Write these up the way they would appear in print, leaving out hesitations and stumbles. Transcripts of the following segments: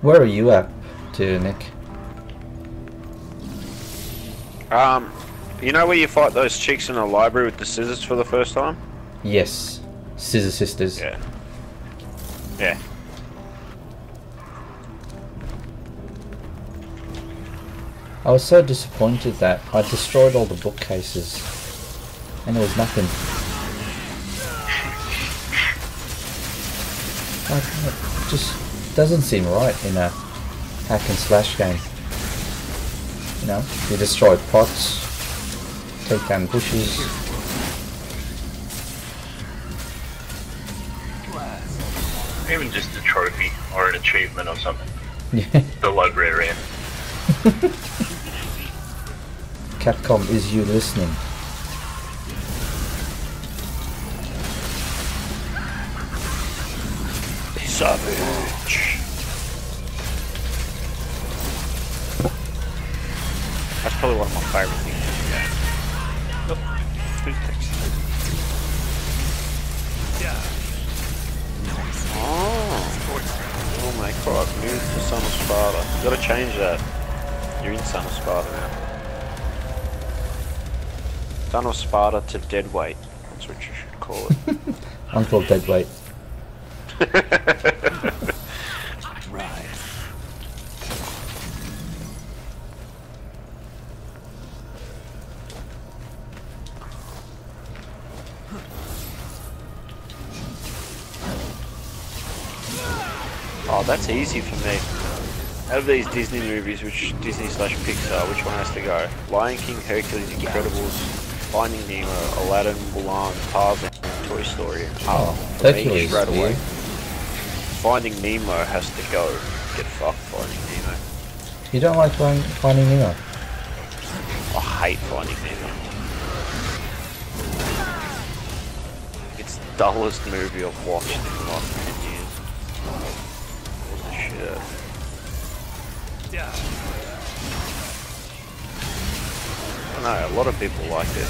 Where are you at, to Nick? You know where you fight those chicks in the library with the scissors for the first time? Yes. Scissor Sisters. Yeah. Yeah. I was so disappointed that I destroyed all the bookcases and there was nothing. It just doesn't seem right in a hack and slash game. You know, you destroy pots, take down bushes. Even just a trophy or an achievement or something. Yeah. The librarian. Capcom, is you listening? Savage. That's probably one of my favorite things in the game. Look, who's texting? Oh my god, move to Son of Sparda. You gotta change that. You're in Son of Sparda now. Son of Sparda to deadweight. That's what you should call it. Uncle Deadweight. Right. Oh, that's easy for me. Out of these Disney movies, which Disney / Pixar, which one has to go? Lion King, Hercules, Incredibles, Finding Nemo, Aladdin, Mulan, Tarzan, Toy Story. Oh, for me, Hercules, straight away. yeah. Finding Nemo has to go. Get fucked, Finding Nemo. You don't like Finding Nemo? I hate Finding Nemo. It's the dullest movie I've watched in the last 10 years. Shit. I don't know, a lot of people like it.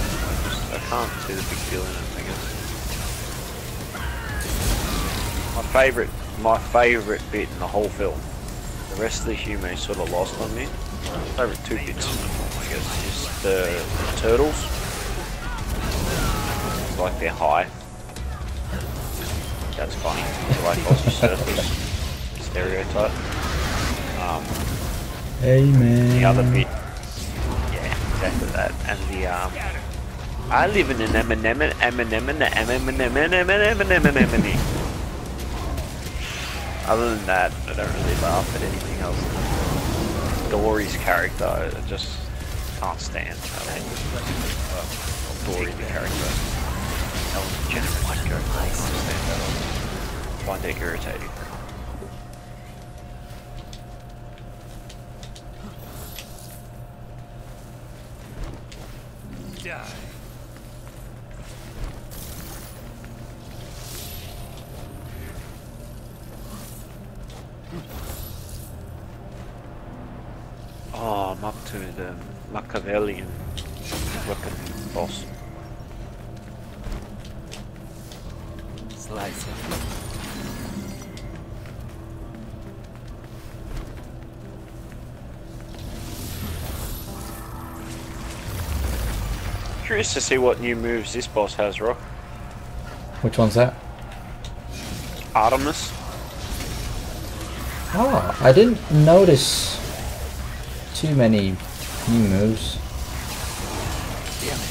I can't see the big deal in it, I guess. My favourite bit in the whole film. The rest of the humour is sort of lost on me. Favourite two bits in the film, I guess, is the turtles. It's like they're high. That's funny. It's like Aussie surfers stereotype. Hey man. The other bit, yeah, exactly that. And the I live in an M&M. Other than that, I don't really laugh at anything else. Dory's character, I just can't stand. I think Dory the character. Ellen DeGeneres character, I can't stand that. I find it irritating. Oh, I'm up to the Machiavellian looking boss. Slice it. Curious to see what new moves this boss has, Rock. Which one's that? Artemis. Ah, I didn't notice too many new moves. Damn it.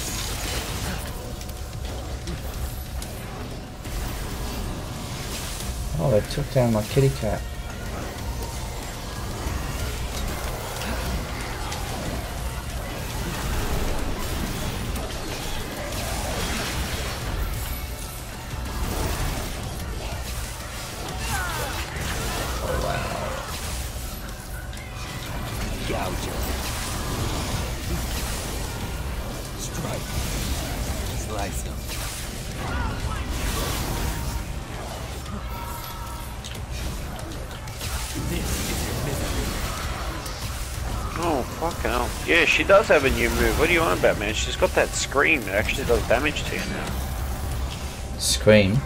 Oh, they took down my kitty cat. Gouge it. Strike. Slice him. This is your misery. Oh, fucking hell. Yeah, she does have a new move. What are you on about, man? She's got that scream that actually does damage to you now. Scream.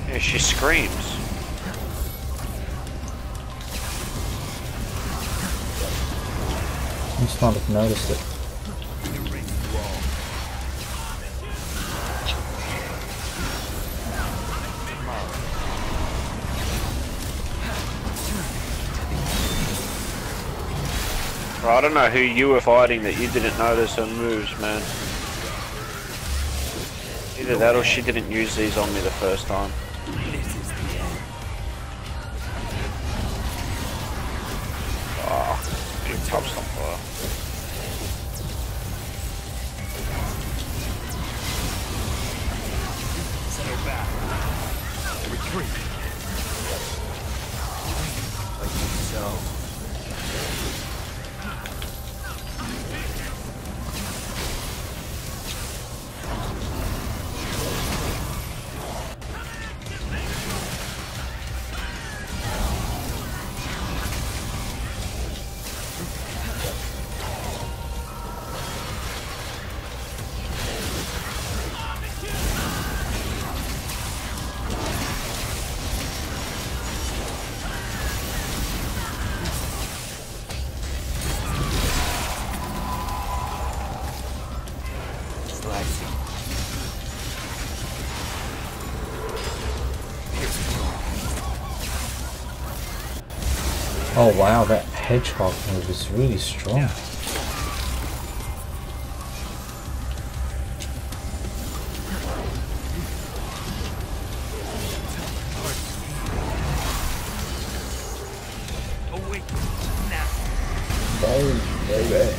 Yeah, she screams. Must not have noticed it. I don't know who you were fighting that you didn't notice her moves, man. Either that or she didn't use these on me the first time. This is the end. Oh, big tops on fire. Settle back. Retreat. Like so. Oh wow, that hedgehog move is really strong. Baby.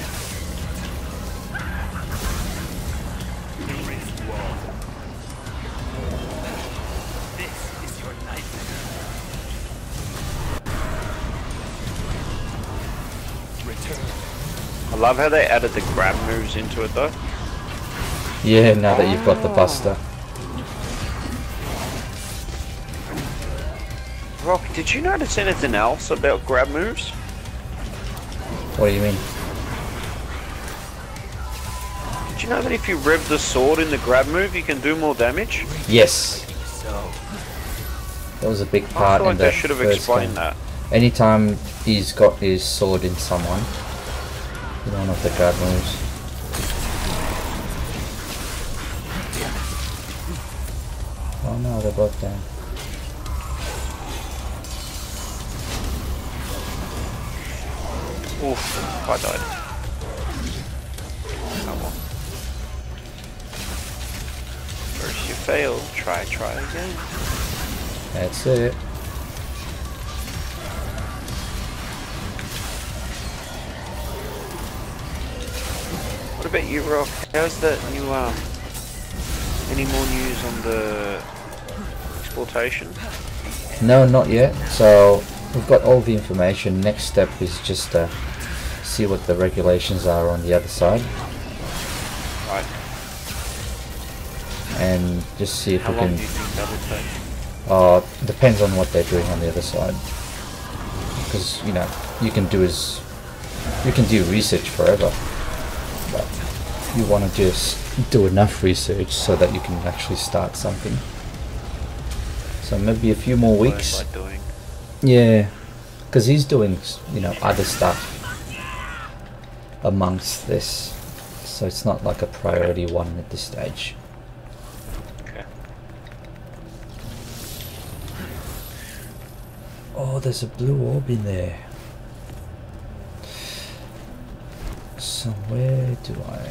I love how they added the grab moves into it though. Yeah, now that you've got the buster. Rock, did you notice anything else about grab moves? What do you mean? Did you know that if you rev the sword in the grab move, you can do more damage? Yes. So. That was a big I part feel in like the they should have first explained game. that. Anytime he's got his sword in someone, you don't have the grab moves. Oh no, they're both down. Oof, I died. Come on. First you failed, try again. That's it. What about you, Rock? How's that new, any more news on the exploitation? No, not yet. So we've got all the information. Next step is just see what the regulations are on the other side. Right. And just see if How we long can... do you think that'll take? depends on what they're doing on the other side. Because, you know, you can do research forever. But you want to just do enough research so that you can actually start something. So maybe a few more weeks. By doing. Yeah, because he's doing, you know, other stuff amongst this. So it's not like a priority one at this stage. Okay. Oh, there's a blue orb in there. So where do I...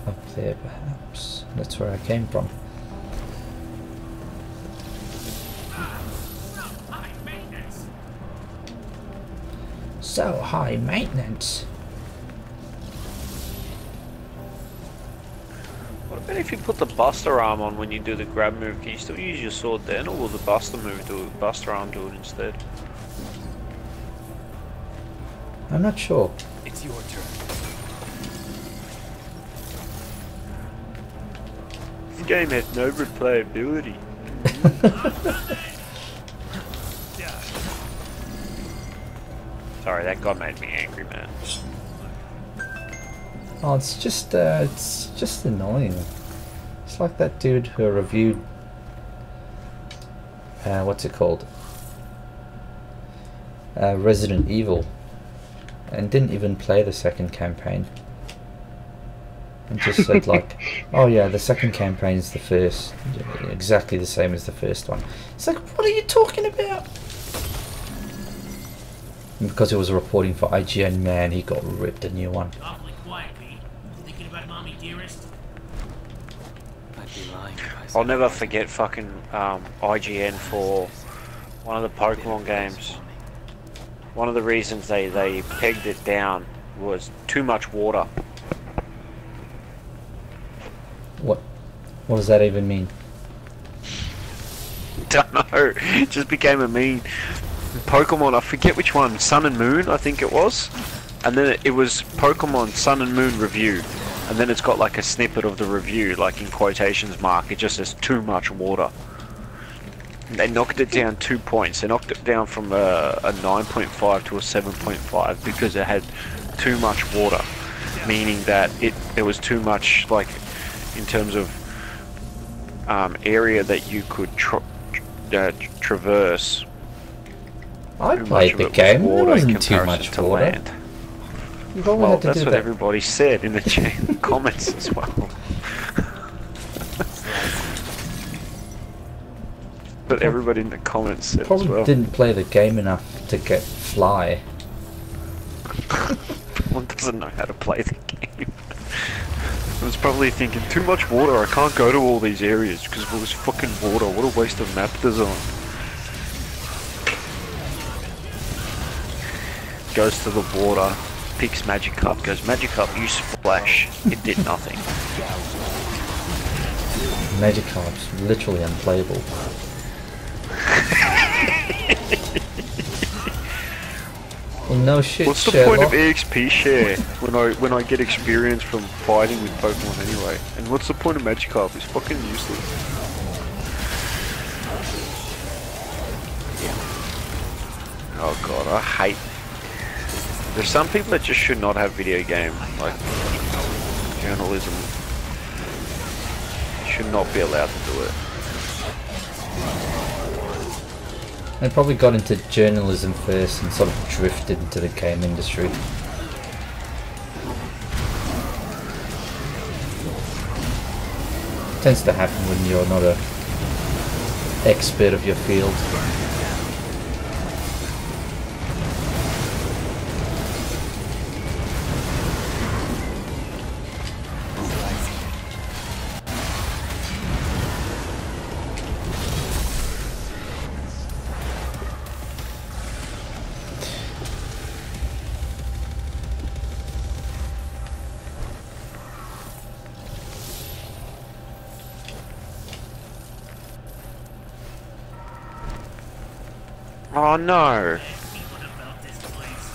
Up there perhaps. That's where I came from. So high maintenance. What about if you put the Buster Arm on when you do the grab move? Can you still use your sword then, or will the Buster move do it? Buster Arm do it instead? I'm not sure. It's your turn. This game has no replayability. Sorry, that god made me angry, man. Oh, it's just annoying. It's like that dude who reviewed what's it called? Resident Evil, and didn't even play the second campaign. And just said like, oh yeah, the second campaign is the first, exactly the same as the first one. It's like, what are you talking about? And because it was reporting for IGN, man, he got ripped a new one. Awfully quiet, Pete. Thinking about mommy, dearest? I'd be lying if I said I'll never forget fucking IGN for one of the Pokemon games. One of the reasons they pegged it down was too much water. What does that even mean? Don't know. It just became a meme. Pokemon, I forget which one. Sun and Moon, I think it was. And then it was Pokemon Sun and Moon review. And then it's got like a snippet of the review, like in quotations mark. It just says too much water. They knocked it down 2 points. They knocked it down from a 9.5 to a 7.5 because it had too much water. Meaning that it was too much, like, in terms of area that you could traverse. I Too played much the of it game. was There water in wasn't too comparison much to water. land. You've always Well, had to that's do what that. everybody said in the comments as well. But everybody in the comments said Probably as well. didn't play the game enough to get fly. One doesn't know how to play the game. I was probably thinking, too much water, I can't go to all these areas because of all this fucking water, what a waste of map design. Goes to the water, picks Magikarp, goes, Magikarp, you splash. It did nothing. Magikarp's literally unplayable. Well, no shit, What's the Sherlock. point of EXP share when I get experience from fighting with Pokemon anyway? And what's the point of Magikarp? It's fucking useless. Oh god, I hate. There's some people that just should not have video game like journalism. Should not be allowed to do it. They probably got into journalism first and sort of drifted into the game industry. Tends to happen when you're not a expert of your field. Oh no! What about this place?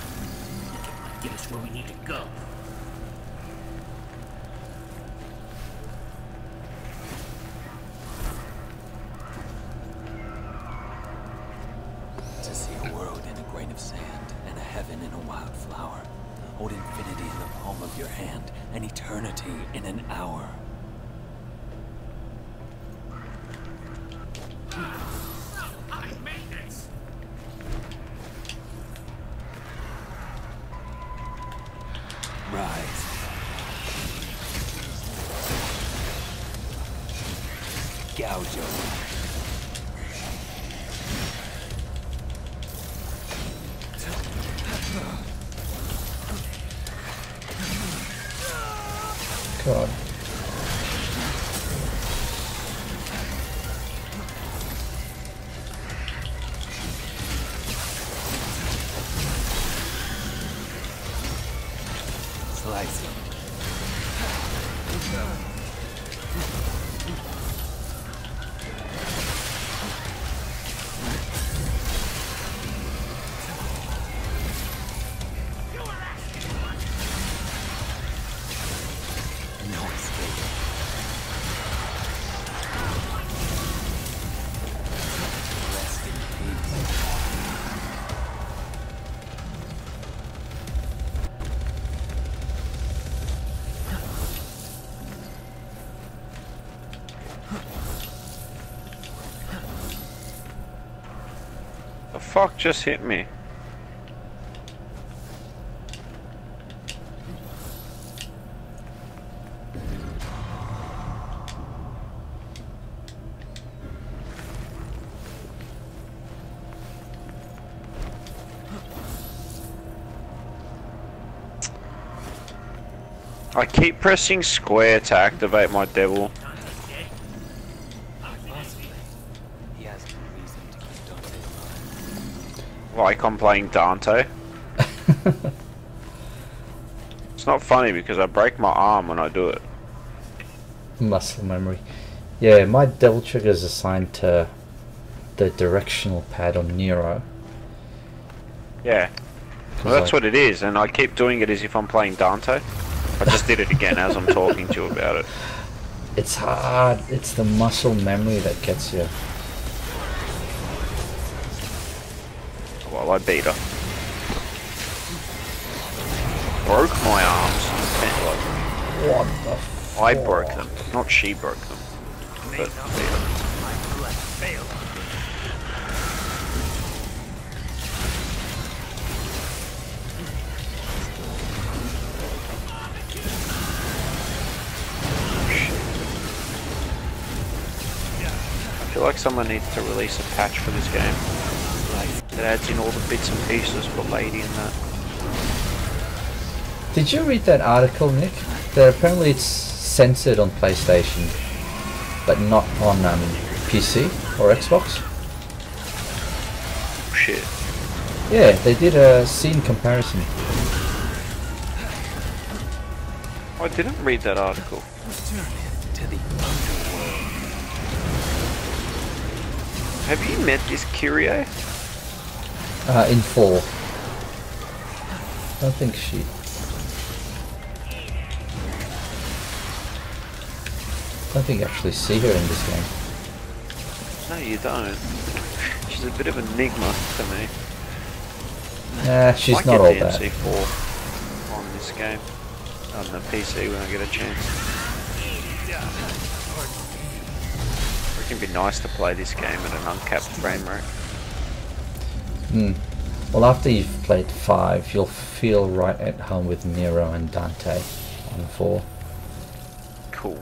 Get us where we need to go. To see a world in a grain of sand, and a heaven in a wildflower. Hold infinity in the palm of your hand, and eternity in an hour. I made this. Rise. Gouge your life. God. Slice him. No escape. Rest in peace. fuck just hit me? I keep pressing square to activate my devil. He has no reason to keep Dante alive. Like I'm playing Dante. It's not funny because I break my arm when I do it. Muscle memory. Yeah, my devil trigger is assigned to the directional pad on Nero. Yeah. Well, that's what it is, and I keep doing it as if I'm playing Dante. I just did it again as I'm talking to you about it. It's hard. It's the muscle memory that gets you. Well, I beat her. Broke my arms. What the f- I broke them, not she broke them. But beat her. I feel like someone needs to release a patch for this game that adds in all the bits and pieces for Lady and that. Did you read that article, Nick? That apparently it's censored on PlayStation, but not on PC or Xbox? Shit. Yeah, they did a scene comparison. I didn't read that article. Return to the underworld. Have you met this Kyrie? In 4. I don't think she... I don't think you actually see her in this game. No, you don't. She's a bit of an enigma to me. Nah, she's I not all that. DMC4 on this game. On the PC when I get a chance. It can be nice to play this game at an uncapped frame rate. Well, after you've played 5, you'll feel right at home with Nero and Dante on 4. Cool.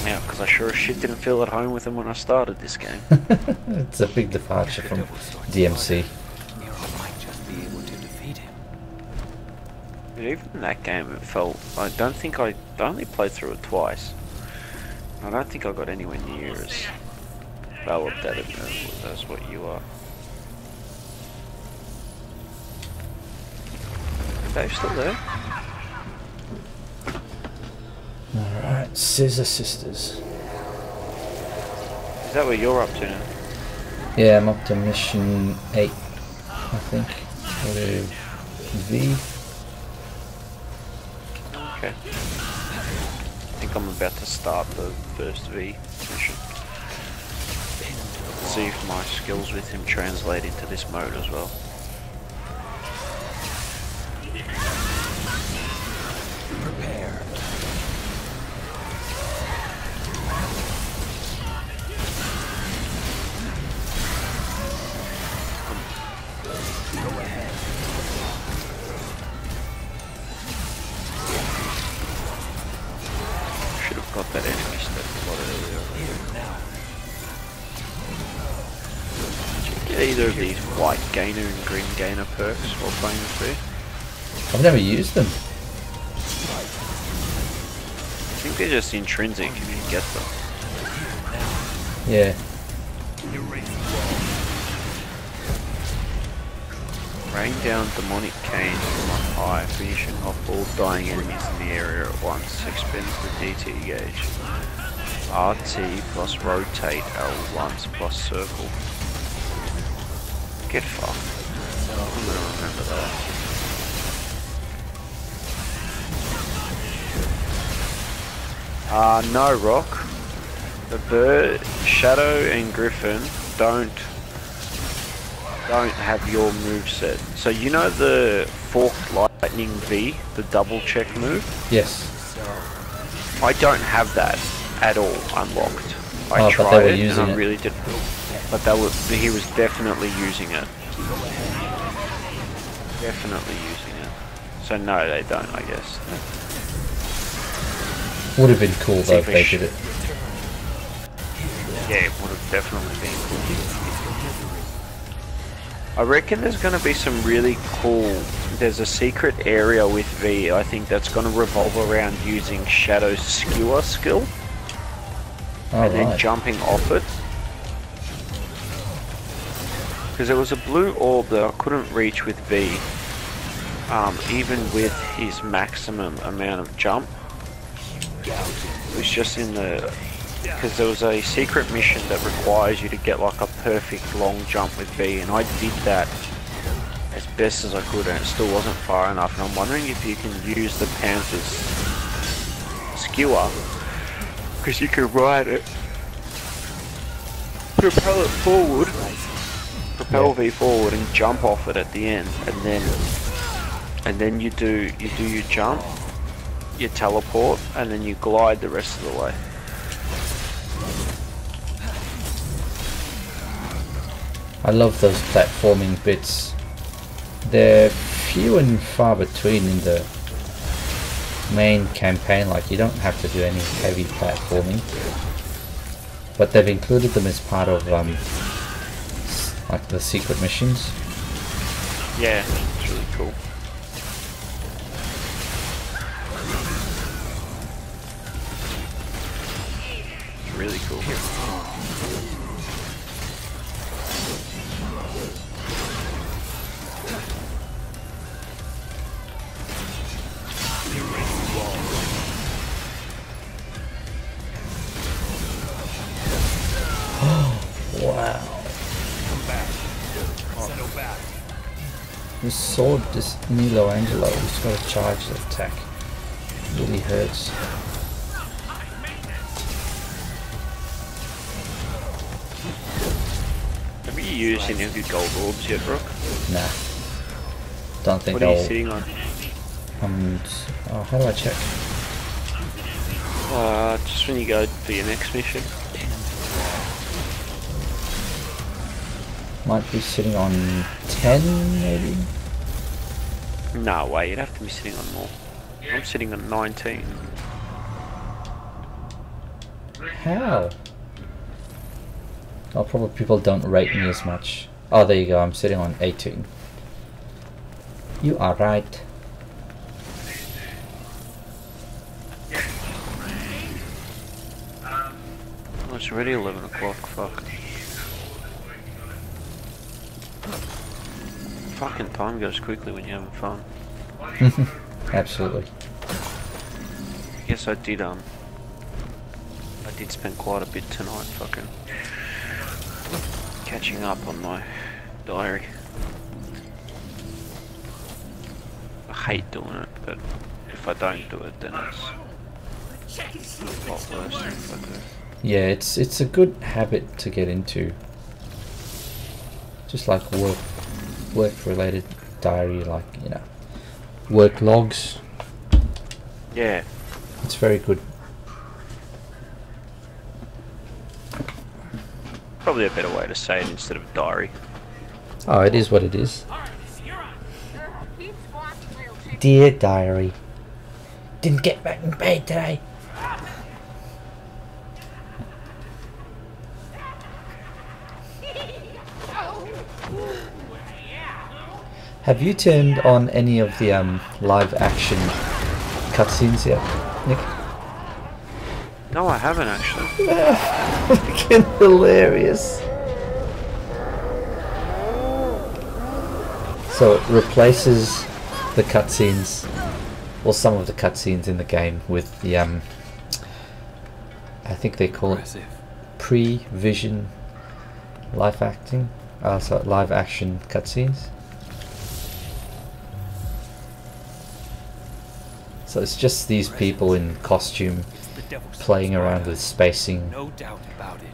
Yeah, because I sure as shit didn't feel at home with them when I started this game. It's a big departure from DMC. Nero might just be able to defeat him. But even in that game, it felt... I only played through it twice. I don't think I got anywhere near as developed at it as what you are. Is Dave still there? Alright, Scissor Sisters. Is that what you're up to now? Yeah, I'm up to mission 8, I think. Or the V. Okay. I think I'm about to start the first V mission. See if my skills with him translate into this mode as well. Prepare. Go ahead. Should have got that enemy step a lot earlier. Here now. Did you get either of these white gainer and green gainer perks while playing this V? I've never used them. I think they're just intrinsic if you get them. Yeah. Rain down demonic canes from on high, finishing off all dying enemies in the area at once, expends the DT gauge. RT plus rotate L1 plus circle. Get fucked. I'm gonna remember that. No, Rock. The bird, Shadow and Griffin don't have your move set. So you know the forked lightning V, the double check move? Yes. I don't have that at all unlocked. I Oh, but they tried were it and using I it. really did. But he was definitely using it. Definitely using it. So no, they don't, I guess. Would have been cool though if they did it. Yeah, it would have definitely been cool. I reckon there's going to be some really cool... There's a secret area with V, I think, that's going to revolve around using Shadow's skewer skill. And then jumping off it. Because there was a blue orb that I couldn't reach with V. Even with his maximum amount of jump. It was just in the... Because there was a secret mission that requires you to get like a perfect long jump with V, and I did that as best as I could, and it still wasn't far enough. And I'm wondering if you can use the Panther's skewer, because you can ride it, propel it forward, propel V forward, and jump off it at the end, and then you do your jump, you teleport, and then you glide the rest of the way. I love those platforming bits. They're few and far between in the main campaign, like you don't have to do any heavy platforming. But they've included them as part of like the secret missions. Yeah, it's really cool. It's really cool. Wow. This sword, this Nilo Angelo, he's got to charge the attack. Really hurts. Have you used any of your gold orbs yet, Brooke? Nah. Don't think What are you sitting on? Oh, how do I check? Just when you go for your next mission. Might be sitting on 10, maybe? No way, you'd have to be sitting on more. I'm sitting on 19. How? Oh, probably people don't rate me as much. Oh, there you go, I'm sitting on 18. You are right. Oh, it's already 11 o'clock, fuck. Fucking time goes quickly when you're having fun. Absolutely. I guess I did spend quite a bit tonight fucking catching up on my diary. I hate doing it, but if I don't do it then it's a lot worse than if I do. Yeah, it's a good habit to get into. Just like work related diary, like, you know, work logs. Yeah. It's very good. Probably a better way to say it instead of diary. Oh, it is what it is. Dear diary, didn't get back in bed today. Have you turned on any of the live action cutscenes yet, Nick? No, I haven't actually. Freaking hilarious. So it replaces the cutscenes, well, some of the cutscenes in the game with the I think they call it pre-vision live acting, so live action cutscenes. So it's just these people in costume playing around with spacing, No doubt about it.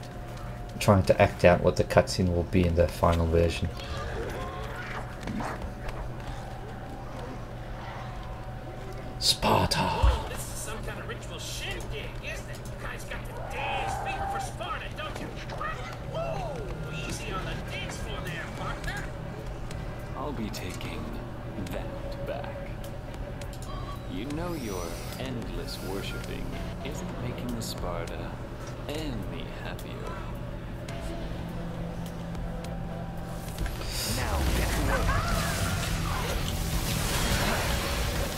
trying to act out what the cutscene will be in the final version. Sparda! This is some kind of ritual shindig, isn't it? You guys got the day's fever for Sparda, don't you? Whoa! See you on the dance floor there, partner. I'll be taking that back. You know your endless worshipping isn't making the Sparda any happier. Now get to work.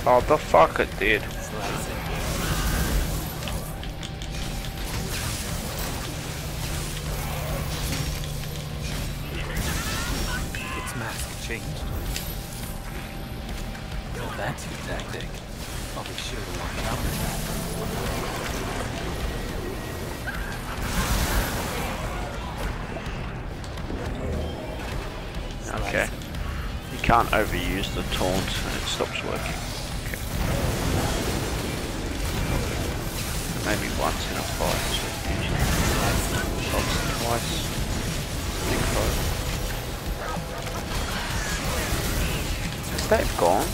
Oh, the fuck it did. Slice it. Its mask changed. If that's your tactic, I'll be sure to watch out for that. Okay. You can't overuse the taunt and it stops working. Okay. Maybe once in a fight, so usually once, twice. Big fight. Is that gone?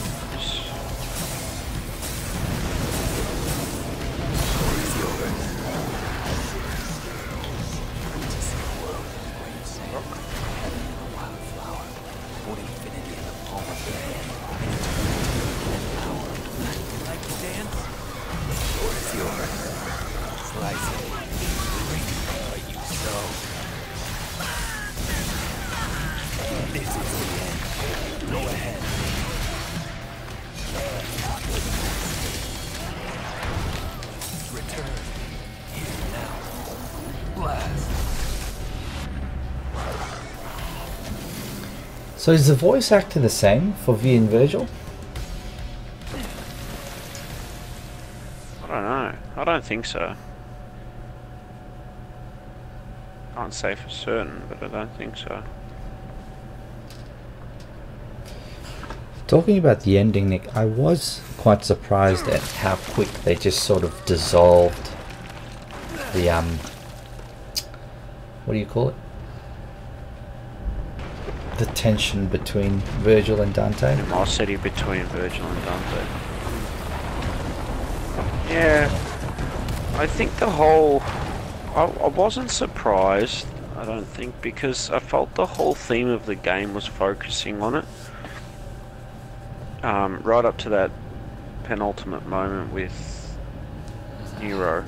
So is the voice actor the same for V and Virgil? I don't know. I don't think so. Can't say for certain, but I don't think so. Talking about the ending, Nick, I was quite surprised at how quick they just sort of dissolved the what do you call it? The tension between Virgil and Dante. Animosity between Virgil and Dante. Yeah, I think the whole... I wasn't surprised, I don't think, because I felt the whole theme of the game was focusing on it. Right up to that penultimate moment with Nero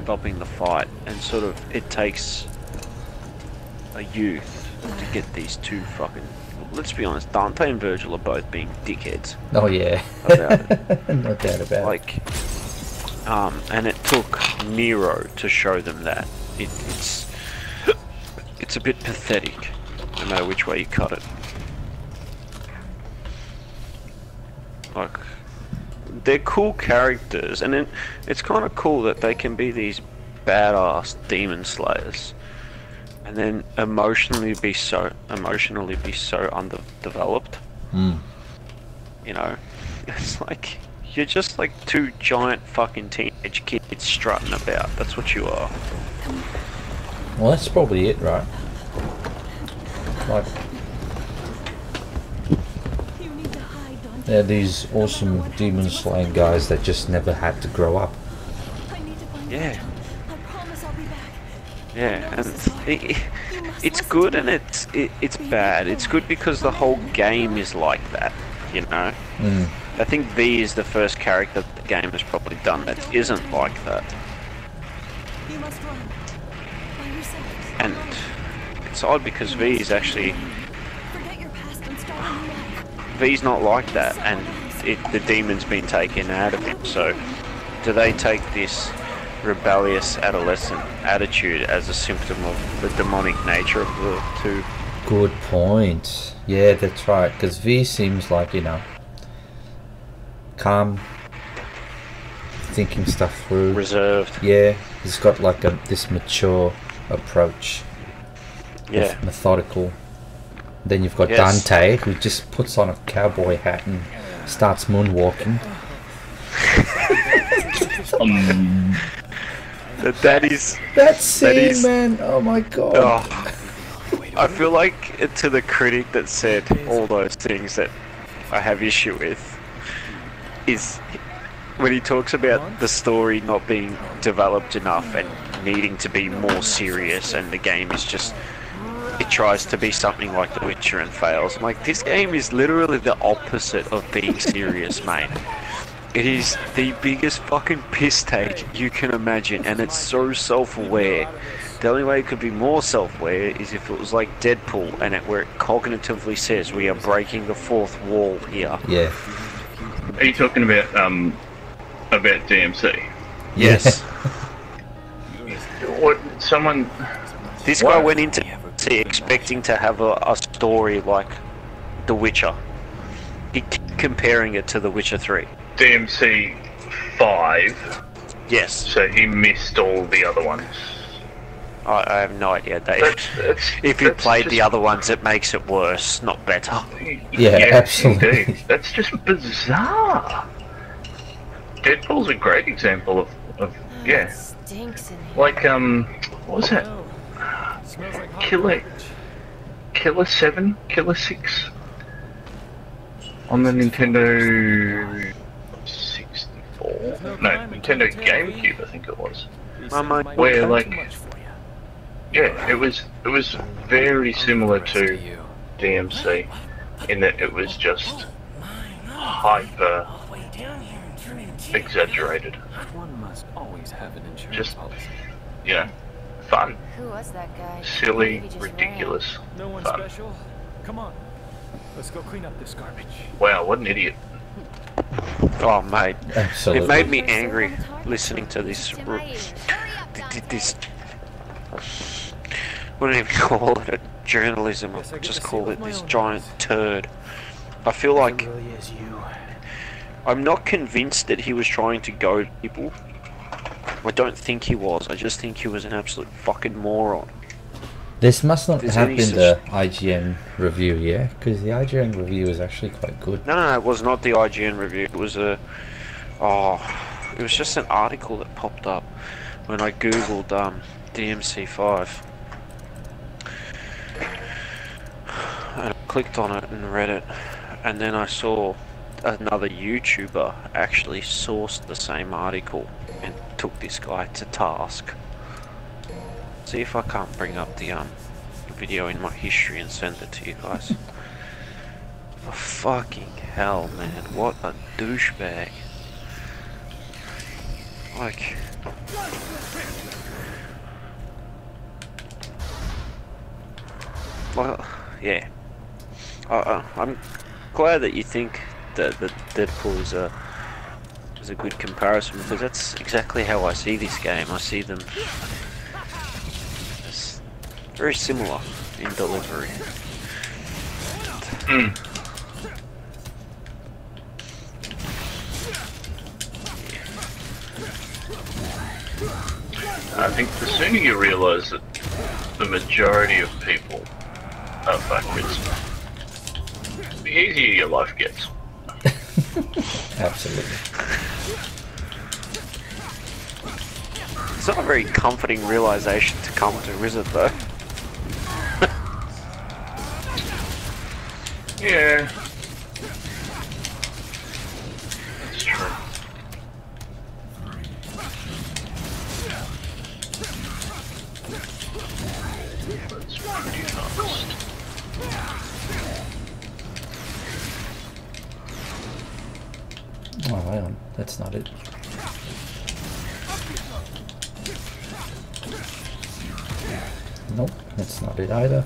stopping the fight, and sort of it takes a youth to get these two fucking... Let's be honest, Dante and Virgil are both being dickheads. Oh yeah. About it. No doubt about like, and it took Nero to show them that. It's a bit pathetic, no matter which way you cut it. Like, they're cool characters, and it's kind of cool that they can be these badass demon slayers, and then emotionally be so underdeveloped. You know, it's like you're just like two giant fucking teenage kids strutting about. That's what you are. Well, that's probably it, right? Like, they're these awesome demon slaying guys that just never had to grow up. Yeah. Yeah, and it's good and it's bad. It's good because the whole game is like that, you know. I think V is the first character the game has probably done that isn't like that. And it's odd because V is actually... V's not like that, and the demon's been taken out of him, so do they take this rebellious adolescent attitude as a symptom of the demonic nature of the two? Good point. Yeah, that's right, because V seems like, you know, calm, thinking stuff through. Reserved. Yeah, he's got like this mature approach. Yeah. Methodical. Then you've got Yes. Dante, who just puts on a cowboy hat and starts moonwalking. That scene, man! Oh my god! Oh, I feel like to the critic that said all those things that I have issue with is when he talks about the story not being developed enough and needing to be more serious, and the game is just it tries to be something like The Witcher and fails. I'm like, this game is literally the opposite of being serious, mate. It is the biggest fucking piss take you can imagine, and it's so self-aware. The only way it could be more self-aware is if it was like Deadpool, and where it cognitively says we are breaking the fourth wall here. Yeah. Are you talking about DMC? Yes. What? Someone? This guy went into DMC expecting to have a story like The Witcher. He kept comparing it to The Witcher 3. DMC 5. Yes. So he missed all the other ones. I have no idea, Dave. If you played the other ones, it makes it worse, not better. Yeah, absolutely. Indeed. That's just bizarre. Deadpool's a great example of yeah. Stinks in here. Like what was that? Killer 7, Killer 6 on the Nintendo 64. No, Nintendo GameCube, I think it was. Where like, yeah, it was very similar to DMC in that it was just hyper exaggerated. One must always have an insurance Just, policy. you know, fun, Who was that guy? silly, Maybe just ridiculous, No one fun. special? Come on. Let's go clean up this garbage. Wow, what an idiot. Oh, mate. Absolutely. It made me angry listening to this. This. I wouldn't even call it a journalism, I'd just call it this giant turd. I feel like I'm not convinced that he was trying to goad people. I don't think he was. I just think he was an absolute fucking moron. This must not There's have any been such- the IGN review, yeah? Because the IGN review was actually quite good. No, it was not the IGN review. It was a... Oh... It was just an article that popped up when I googled DMC5. And I clicked on it and read it. And then I saw another YouTuber actually sourced the same article and took this guy to task. See if I can't bring up the video in my history and send it to you guys. Oh, fucking hell, man. What a douchebag. Like... Well, yeah. I'm glad that you think that Deadpool is a good comparison, because that's exactly how I see this game. I see them as very similar in delivery. I think the sooner you realise that the majority of people are backwards, the easier your life gets. Absolutely. It's not a very comforting realization to come to, is it, though? Yeah. That's true. That's pretty honest. Oh, hang on. That's not it. Nope, that's not it either.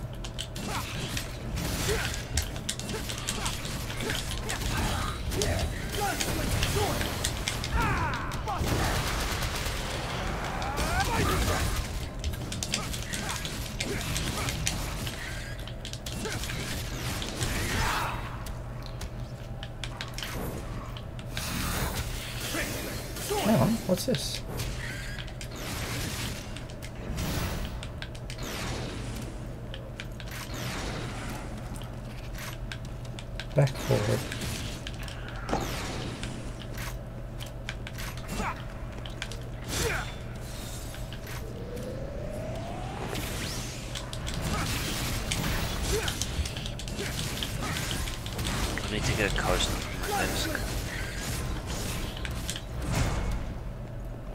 Hang on, what's this? Back forward. I need to get a coaster from my desk.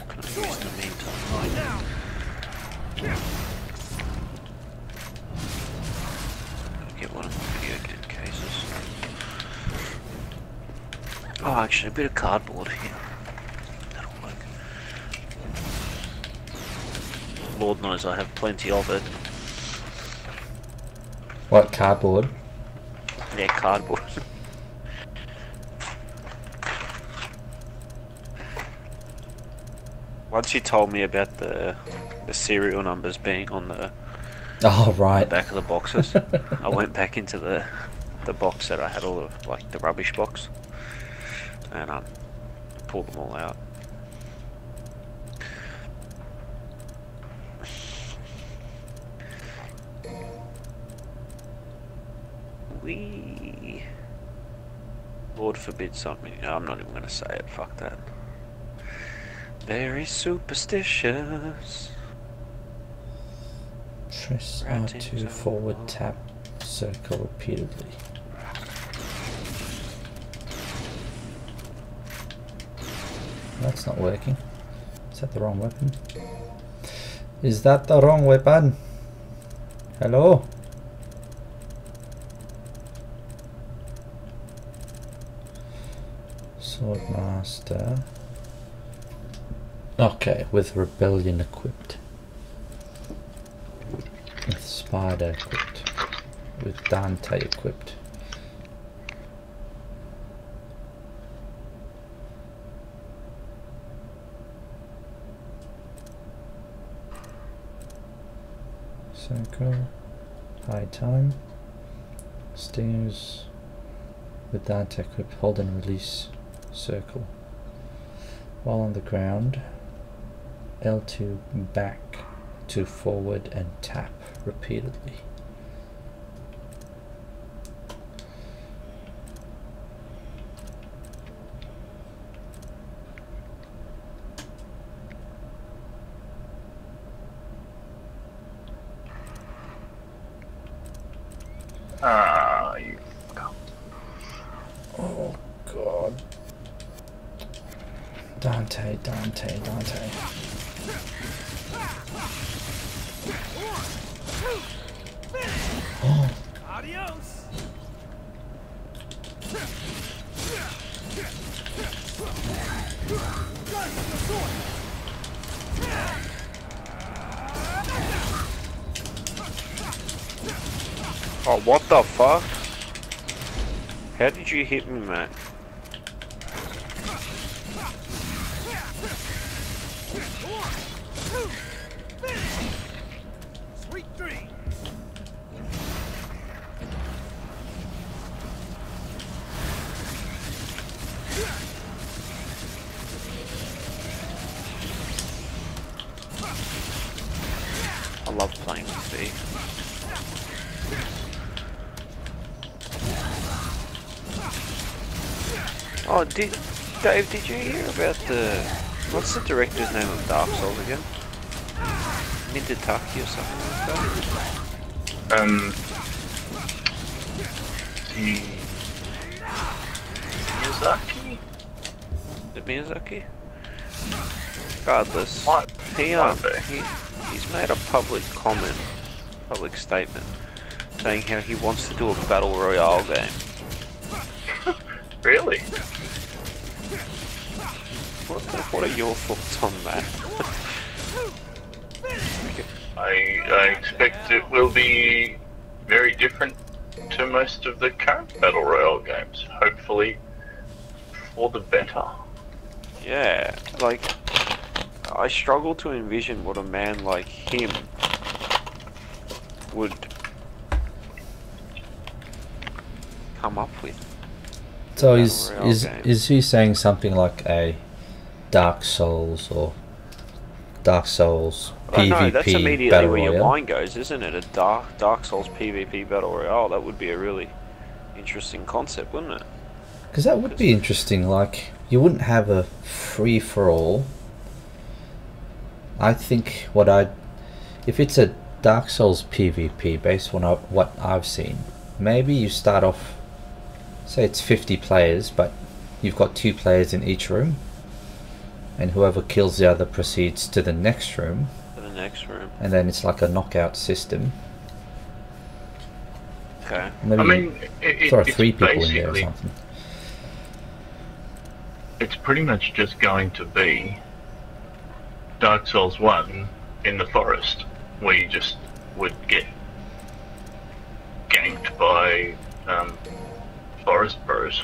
Can I use the meantime? Oh, actually, a bit of cardboard here. That'll work. Lord knows I have plenty of it. What, cardboard? Yeah, cardboard. Once you told me about the serial numbers being on the Oh, right. back of the boxes, I went back into the box that I had all of, like the rubbish box, and pulled them all out. Lord forbid something. No, I'm not even going to say it. Fuck that. Very superstitious. Press R2 forward tap circle repeatedly. That's not working. Is that the wrong weapon? Is that the wrong weapon? Hello? Swordmaster. Okay, with Rebellion equipped. With Sparda equipped. With Dante equipped. Circle. High time. Stairs. With Dante equipped. Hold and release circle. While on the ground, L2 back to forward and tap repeatedly. You Oh god. Dante. Oh. Adios. Oh, what the fuck? How did you hit me, man? Sweet dream. I love playing with V. Oh, Dave, did you hear about what's the director's name of Dark Souls again? Miyazaki or something like that? Miyazaki? Is it Miyazaki? Regardless, he's made a public comment, public statement, saying how he wants to do a battle royale game. Really? What are your thoughts on that? I expect it will be very different to most of the current Battle Royale games. Hopefully for the better. Yeah, like, I struggle to envision what a man like him would come up with. So is he saying something like a Dark Souls or Dark Souls PvP no, that's immediately battle where your royale? mind goes, isn't it? A Dark Souls PvP battle royale. That would be a really interesting concept, wouldn't it? Because that would be interesting. Like, you wouldn't have a free for all. I think if it's a Dark Souls PvP based on what I've seen, maybe you start off, say it's 50 players, but you've got 2 players in each room, and whoever kills the other proceeds to the next room. And then it's like a knockout system. Okay. Maybe I mean, throw it's 3 people in there or basically something. it's pretty much just going to be Dark Souls 1 in the forest, where you just would get ganked by forest bros.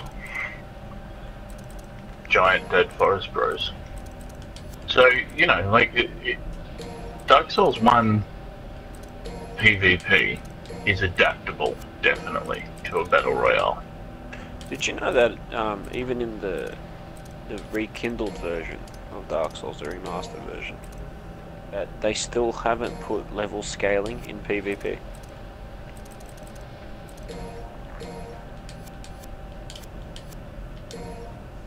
Giant dead forest bros. So, you know, like, Dark Souls 1 PvP is adaptable, definitely, to a battle royale. Did you know that even in the rekindled version of Dark Souls, the remastered version, that they still haven't put level scaling in PvP?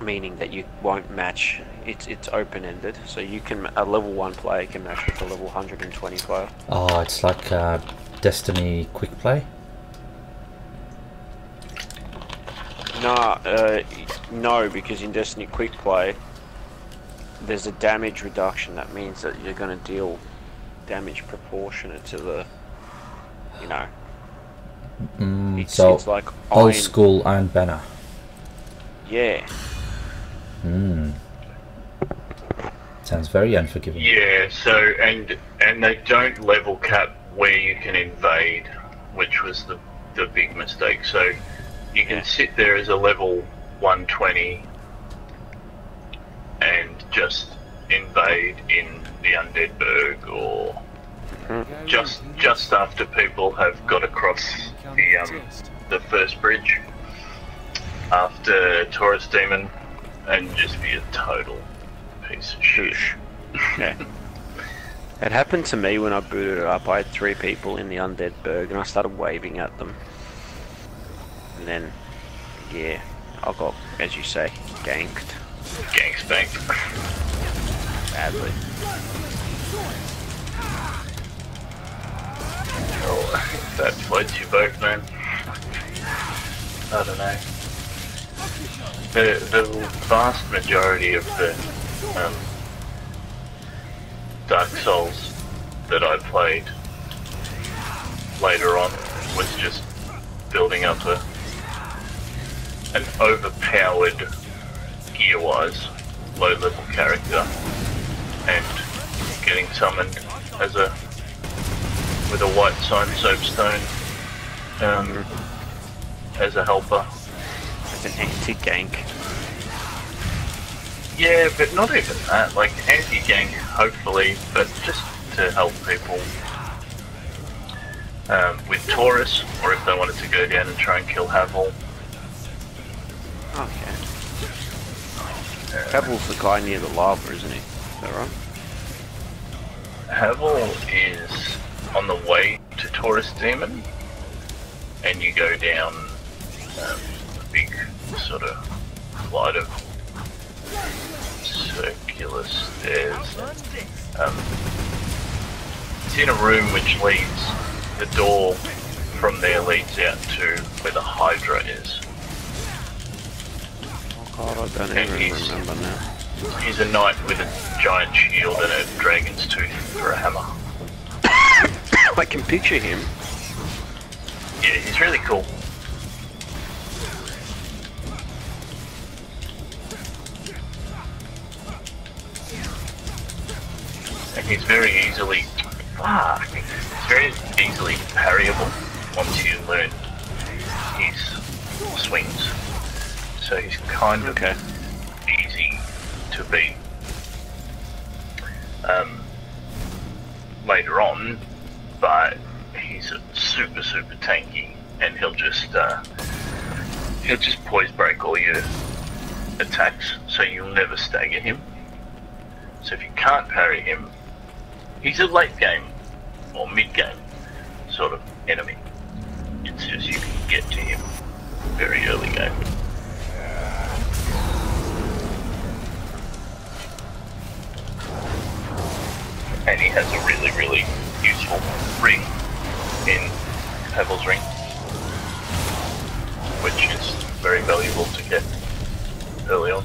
Meaning that you won't match, it's open-ended, so you can, a level 1 player can match with a level 120 player. Oh, it's like Destiny quick play. No, because in Destiny quick play, there's a damage reduction. That means that you're going to deal damage proportionate to the, you know. It's like old iron. school Iron Banner. Yeah. Sounds very unforgiving. Yeah, so, and they don't level cap where you can invade, which was the big mistake. So you can sit there as a level 120 and just invade in the Undead Berg, or just after people have got across the first bridge after Taurus Demon, and just be a total piece of shit. Yeah. It happened to me when I booted it up. I had 3 people in the Undead Berg and I started waving at them. And then, yeah, I got, as you say, ganked. Gang spanked. Badly. Oh, that floats your boat, man. I don't know. The vast majority of the Dark Souls that I played later on was just building up an overpowered, gear-wise, low-level character and getting summoned as with a white sign soapstone as a helper. As an anti-gank. Yeah, but not even that, like anti-gank, hopefully, but just to help people with Taurus, or if they wanted to go down and try and kill Havel. Okay. Havel's the guy near the lava, isn't he? Is that right? Havel is on the way to Taurus Demon, and you go down a big sort of flight of circular stairs. It's in a room which leads, the door from there leads out to where the Hydra is. Oh god, I don't even remember now. He's a knight with a giant shield and a dragon's tooth for a hammer. I can picture him. Yeah, he's really cool. And he's very easily, he's very easily parryable once you learn his swings. So he's kind of easy to beat. Later on, but he's super tanky, and he'll just poise break all your attacks, so you'll never stagger him. So if you can't parry him, he's a late game or mid game sort of enemy. It's just you can get to him very early game. And he has a really useful ring in Havel's ring, which is very valuable to get early on.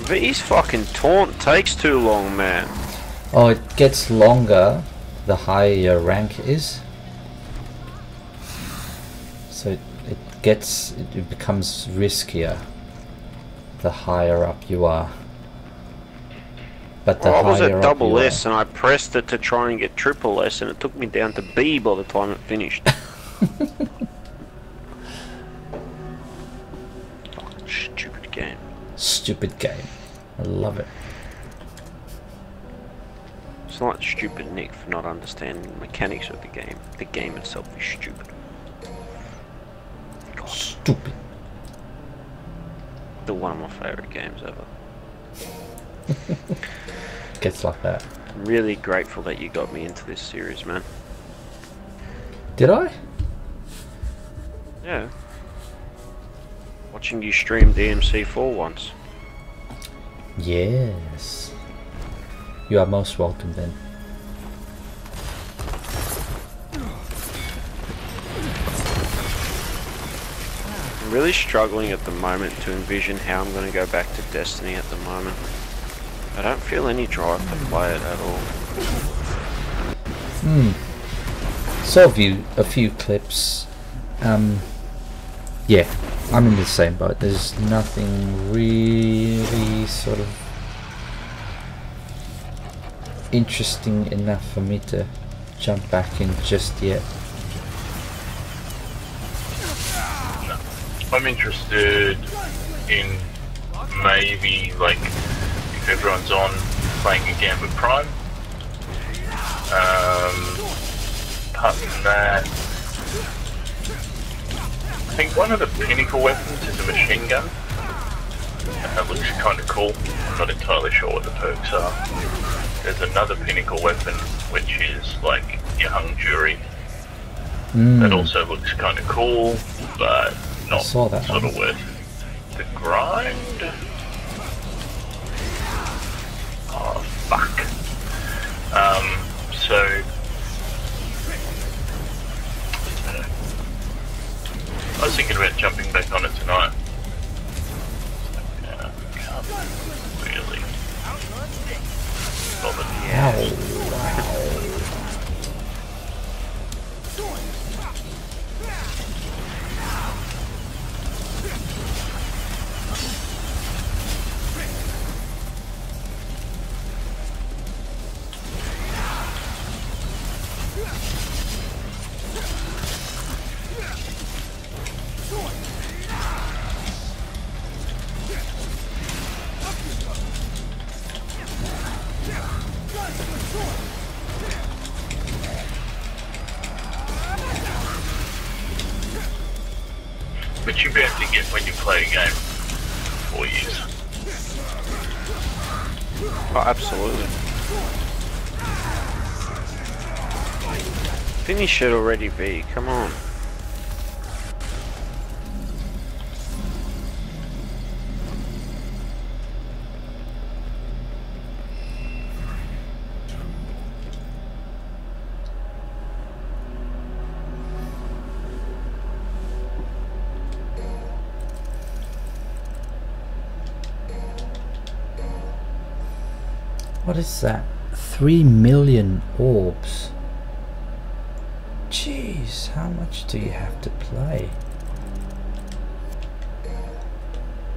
V's fucking taunt takes too long, man. Oh, it gets longer the higher your rank is. So it becomes riskier the higher up you are. But the Well, I was higher at up double you S are, and I pressed it to try and get triple S and it took me down to B by the time it finished. Fucking stupid game. stupid game. I love it. It's not stupid Nick for not understanding the mechanics of the game. The game itself is stupid. God, Stupid. still one of my favourite games ever. Gets like that. I'm really grateful that you got me into this series, man. Did I? Yeah. Watching you stream DMC4 once. Yes. You are most welcome then. I'm really struggling at the moment to envision how I'm going to go back to Destiny at the moment. I don't feel any drive to play it at all. Saw a few clips. Yeah, I'm in the same boat. There's nothing really sort of interesting enough for me to jump back in just yet. I'm interested in maybe, like, if everyone's on, playing a Gambit Prime. Apart from that, I think one of the pinnacle weapons is a machine gun. And that looks kind of cool. I'm not entirely sure what the perks are. There's another pinnacle weapon, which is like your hung jury. That also looks kind of cool, but not saw that sort one. of worth the grind. Oh, fuck. So... I was thinking about jumping back on it tonight. Yeah, can't really bother. But you have to get when you play a game for 4 years. Oh, absolutely. Finish it already, B. Come on. What is that? 3 million orbs. Jeez, how much do you have to play?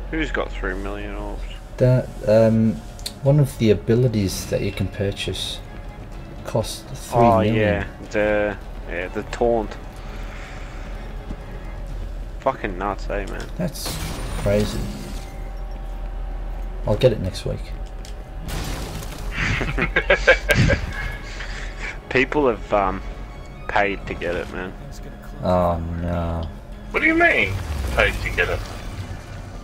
Who's got 3 million orbs? That one of the abilities that you can purchase costs 3 million. yeah, the taunt. Fucking nuts, eh, man? That's crazy. I'll get it next week. People have paid to get it, man. Oh no. What do you mean, paid to get it?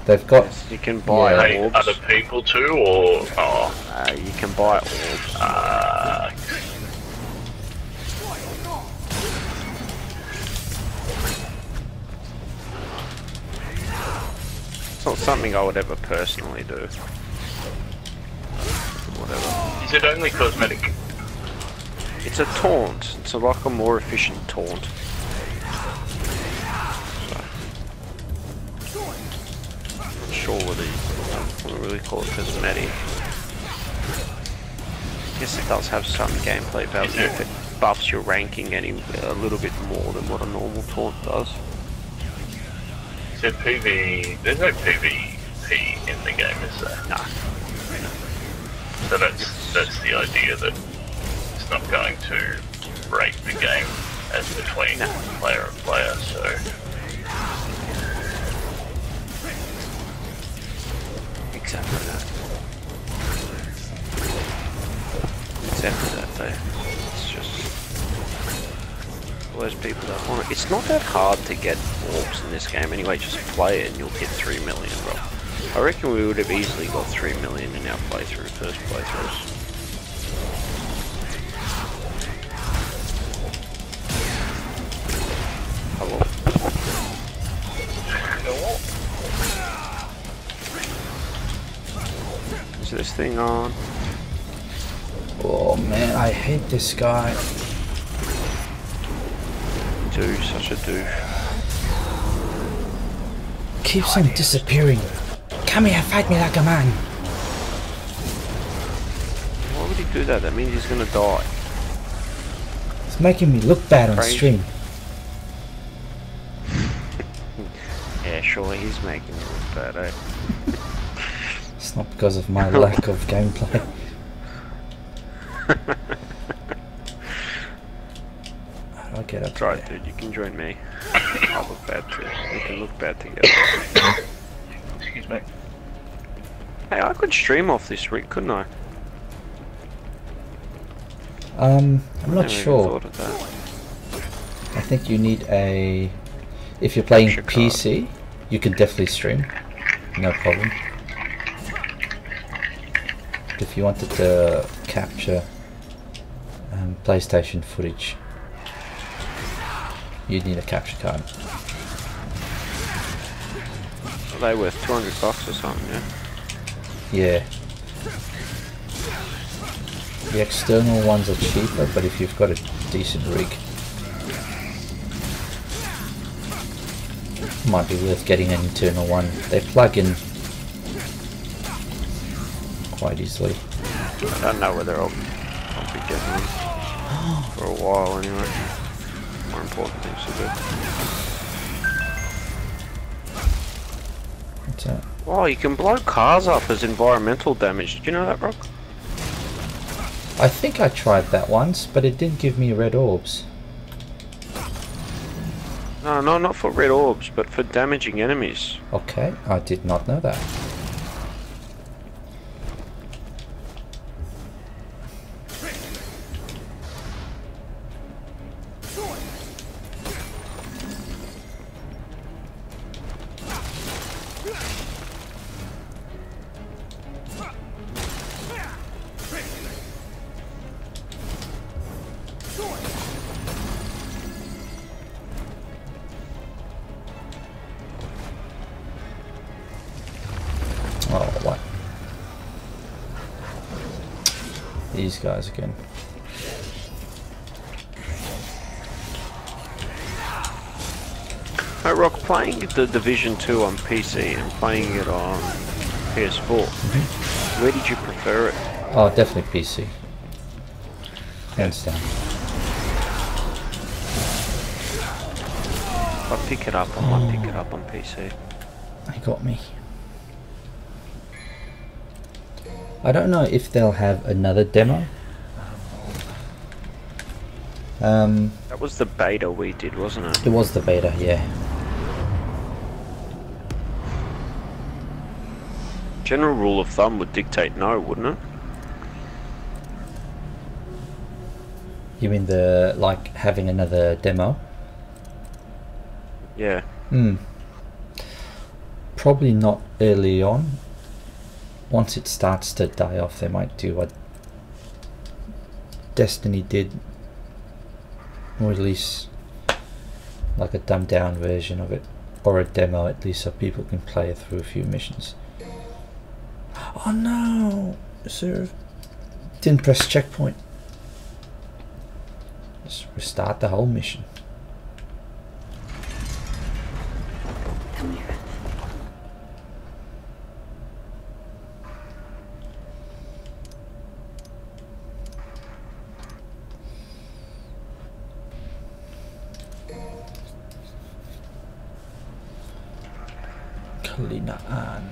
They've got... Yes, you can buy Pay orbs. other people too, or... Oh, You can buy orbs. It's not something I would ever personally do. Whatever. is it only cosmetic? It's a taunt. It's like a more efficient taunt. So, not sure what we really call it cosmetic. I guess it does have some gameplay value if it buffs your ranking a little bit more than what a normal taunt does. So there's no PvP in the game, is there? Nah. So that's the idea, that it's not going to break the game as between player and player, so... Exactly that. Exactly that though. It's just... all those people that want it. It's not that hard to get orbs in this game anyway, just play it and you'll hit 3 million, bro. I reckon we would have easily got 3 million in our first playthroughs. Hello? Is this thing on? Oh man, I hate this guy. Dude, such a douche. Keeps on disappearing. Come here, fight me like a man. Why would he do that? That means he's gonna die. It's making me look bad on Crazy. stream. Yeah, sure, he's making it look bad, eh? It's not because of my lack of gameplay. How do I get up Right, there? dude, you can join me. I'll look bad too. We can look bad together. Excuse me. Hey, I could stream off this rig, couldn't I? I'm not Never even sure. thought of that. I think you need a... If you're playing Capture card. PC, you can definitely stream. No problem. But if you wanted to capture PlayStation footage, you'd need a capture card. Are they worth 200 bucks or something, yeah? Yeah. The external ones are cheaper, but if you've got a decent rig, might be worth getting an internal one. They plug in quite easily. I don't know whether I'll be getting them for a while anyway. More important things to do. What's that? Oh, you can blow cars up as environmental damage. Did you know that, Rock? I think I tried that once, but it didn't give me red orbs. No, not for red orbs, but for damaging enemies. Okay, I did not know that. Oh, what? These guys again. Hey, Rock, playing the Division 2 on PC and playing it on PS4, where did you prefer it? Oh, definitely PC. Hands down. If I pick it up, I might pick it up on PC. They got me. I don't know if they'll have another demo. That was the beta we did, wasn't it? It was the beta, yeah. General rule of thumb would dictate no, wouldn't it? You mean the, like, having another demo? Yeah. Probably not early on. Once it starts to die off, they might do what Destiny did, or at least like a dumbed down version of it, or a demo at least, so people can play it through a few missions. Oh no, sir, didn't press checkpoint. Just restart the whole mission. Come here. Kalinaan.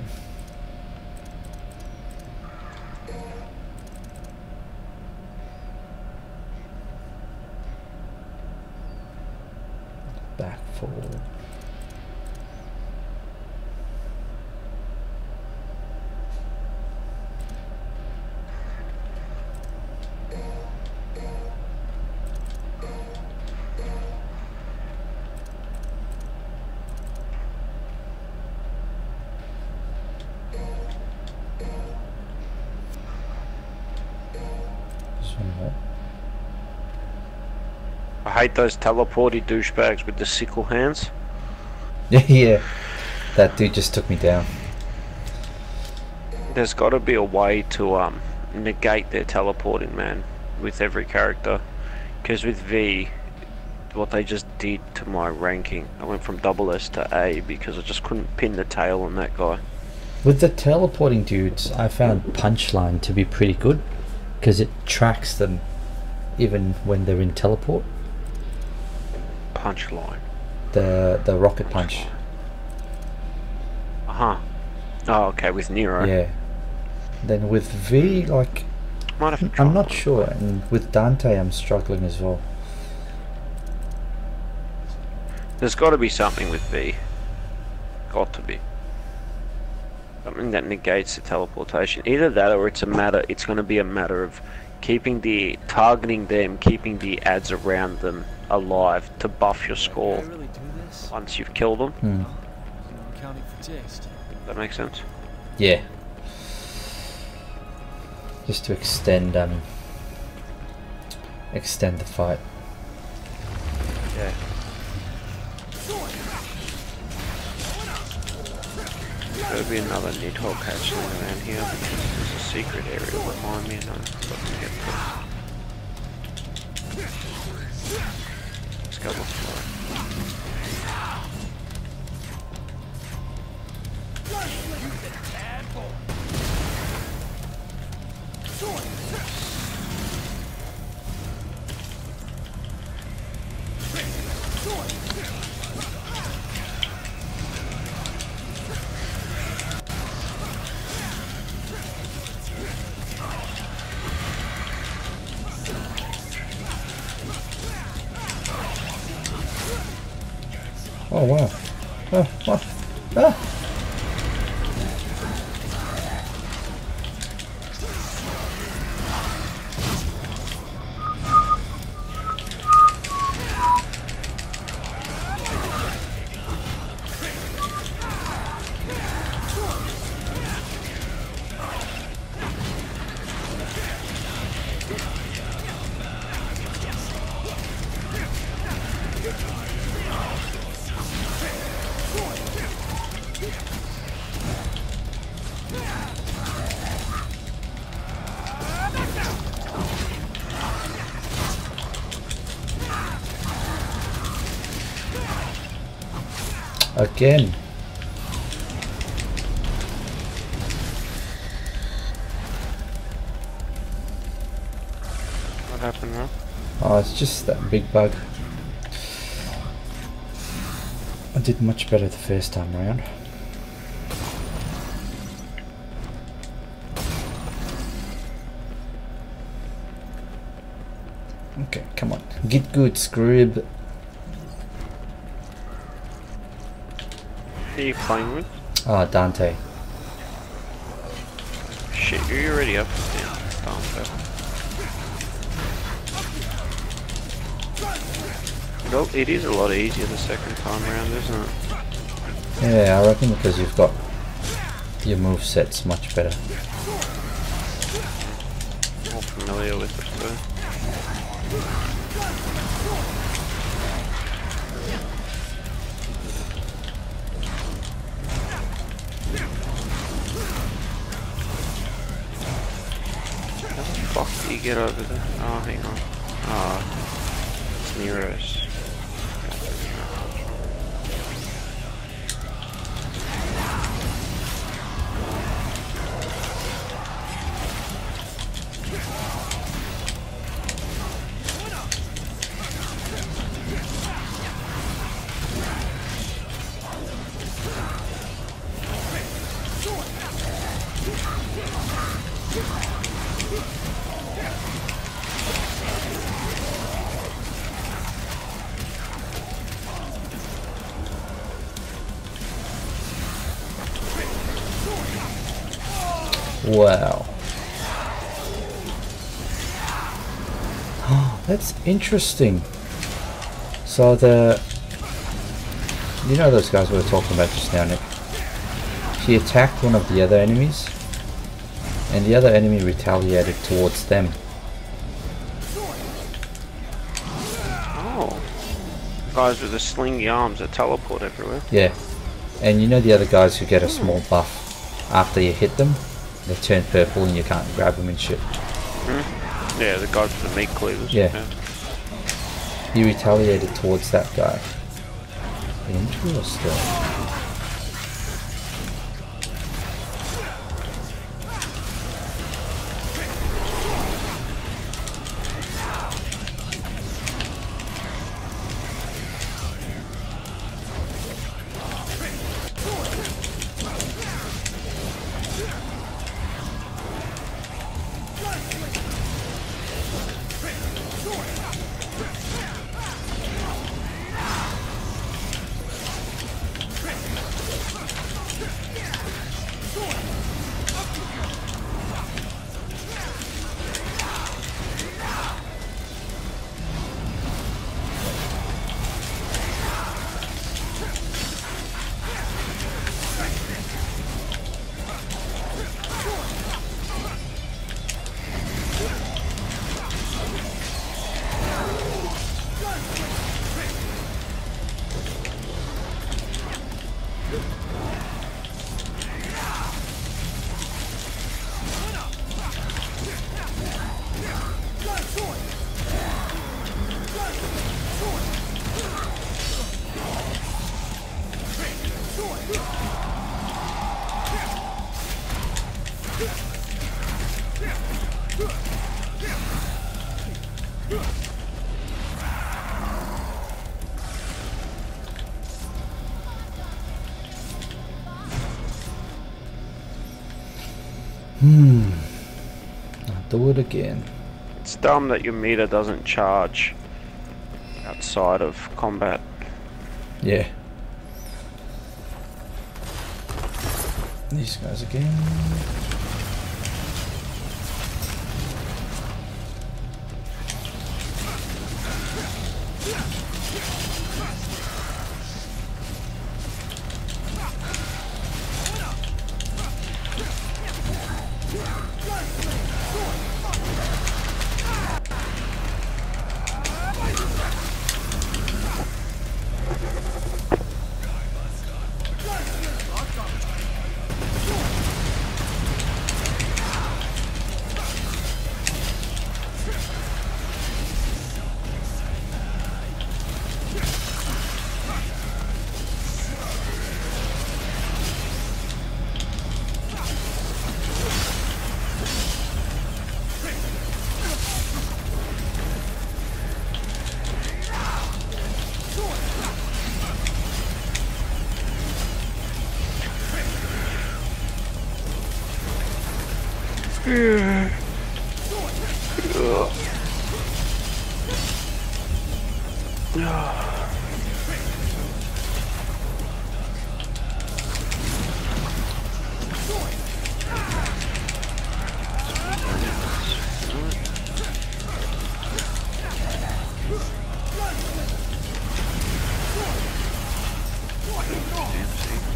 Back forward. There's one more. I hate those teleporty douchebags with the sickle hands. Yeah, that dude just took me down. There's got to be a way to negate their teleporting, man, with every character. Because with V, what they just did to my ranking, I went from SS to A because I just couldn't pin the tail on that guy. With the teleporting dudes, I found Punchline to be pretty good because it tracks them even when they're in teleport. Punchline. The rocket punch. Uh-huh. Oh, okay, with Nero. Yeah. Then with V, like, Might have to try I'm not one. sure, and with Dante I'm struggling as well. There's got to be something with V. Got to be. Something that negates the teleportation. Either that or it's going to be a matter of targeting them, keeping the ads around them alive to buff your score Did I really do this? once you've killed them. Hmm. You know, accounting for taste. That makes sense. Yeah. Just to extend the fight. Yeah. There'll be another Nidhogg hatchling around here because there's a secret area behind me and I'm not gonna get through. Let's go look for it. Oh wow. Oh, what? Ah! Again. What happened now? Oh, it's just that big bug. I did much better the first time around. Okay, come on. Get good, Scrib. Who are you playing with? Ah, Dante. Shit, you're already up now. Well, it is a lot easier the second time around, isn't it? Yeah, I reckon because you've got your movesets much better. More familiar with it too. How the fuck do you get over there? Oh, hang on. Oh. Nero's. Wow. That's interesting. So you know those guys we were talking about just now, Nick? He attacked one of the other enemies, and the other enemy retaliated towards them. Oh. Guys with the slingy arms that teleport everywhere. Yeah. And you know the other guys who get a small buff after you hit them? They turn purple and you can't grab them and shit. Yeah, the guys with the meat cleavers. Yeah. He retaliated towards that guy. Interesting. I'll do it again. It's dumb that your meter doesn't charge outside of combat. Yeah. These guys again.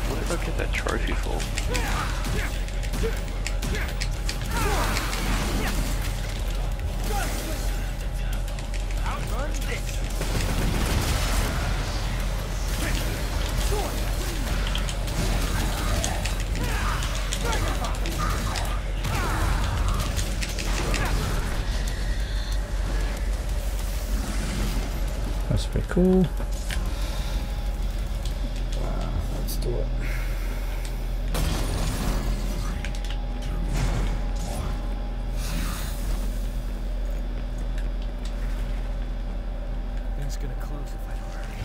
What did I get that trophy for? That's pretty cool. Let's do it. Things gonna close if I don't hurry.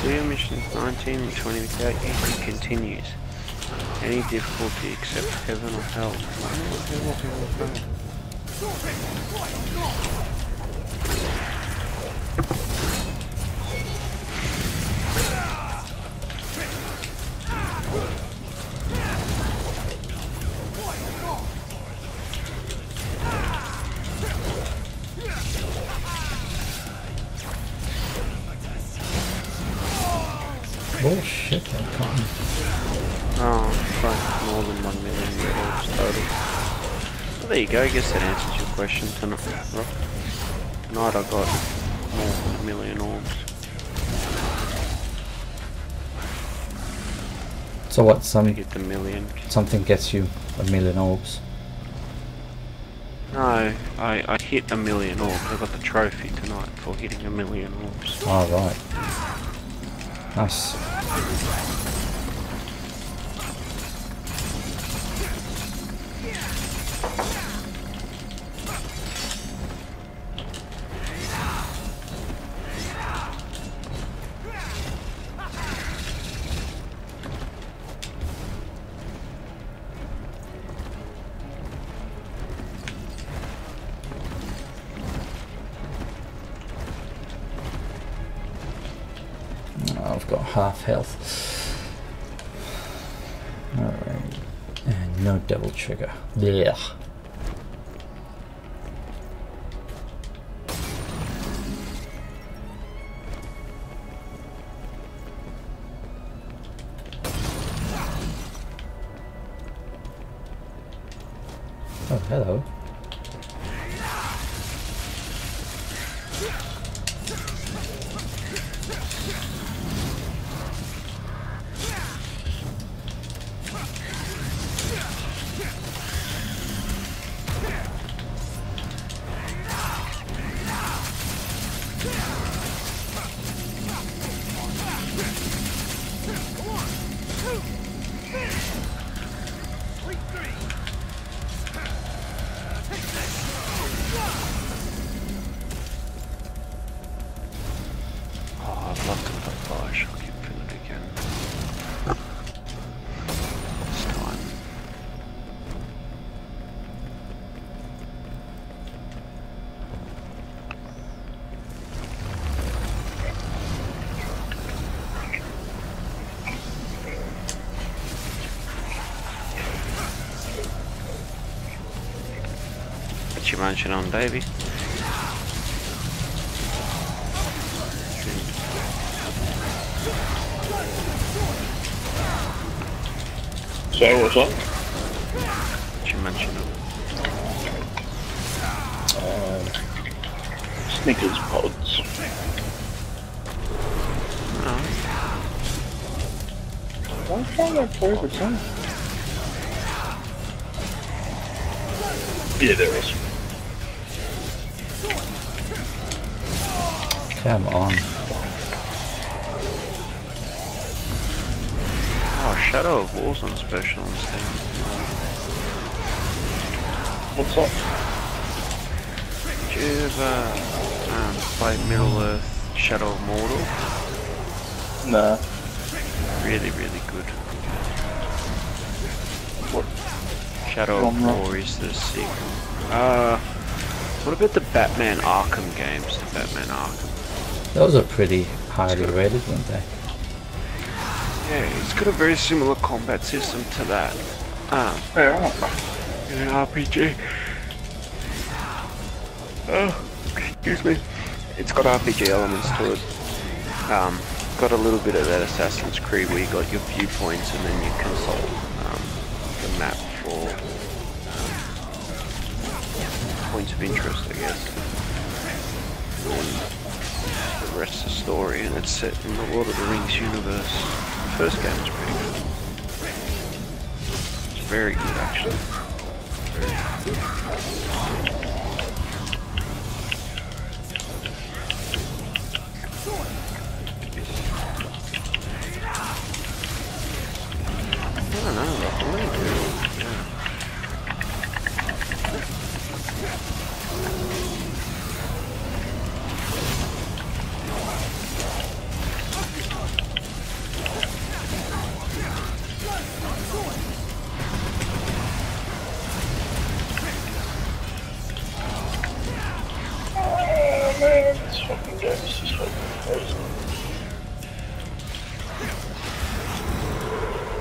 Clear missions 19 and 20 without using continues. Any difficulty except heaven or hell. Heaven or hell. Bullshit, I can't. Oh, fuck, more than 1 million orbs total. Well, there you go, I guess that answers your question tonight, Rock. Tonight I got more than 1 million orbs. So what, I get the million. something gets you 1 million orbs? No, I hit 1 million orbs. I got the trophy tonight for hitting 1 million orbs. Oh, right. Nice. I've got half health. Alright. And no double trigger. Yeah. Oh, hello. I'd love to put Bioshock Infinite again. This time. What you munching on, baby? So what's up? What you munching on? Snickers pods. Oh, Why can't I play the song? Yeah, there is. Come on. oh, Shadow of War's on special on Steam. What's up? Did you ever play Middle-earth Shadow of Mordor? Nah. Really, really good. What? Shadow of Genre? War is the sequel. What about the Batman Arkham games? The Batman Arkham. Those are pretty highly rated, weren't they? Yeah, it's got a very similar combat system to that. Yeah. In an RPG. Oh, excuse me. It's got RPG elements to it. Got a little bit of that Assassin's Creed where you got your viewpoints and then you consult the map for points of interest, I guess. The rest of the story, and it's set in the Lord of the Rings universe. The first game was pretty good. It's very good, actually. I don't know, I believe it. Yeah. This fucking game is just fucking crazy.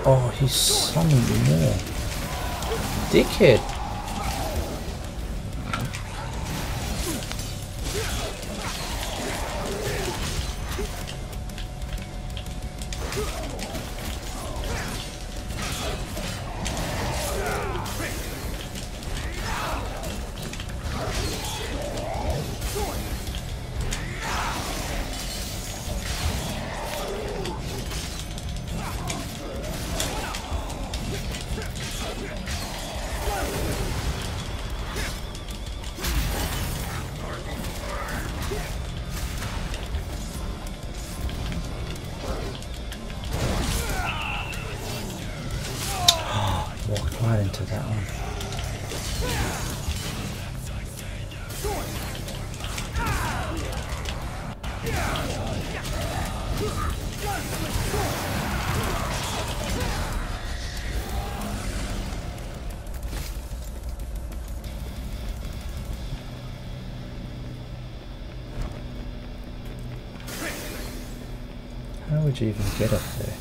Oh, he's summoned more. Dickhead. Walked right into that one. How would you even get up there?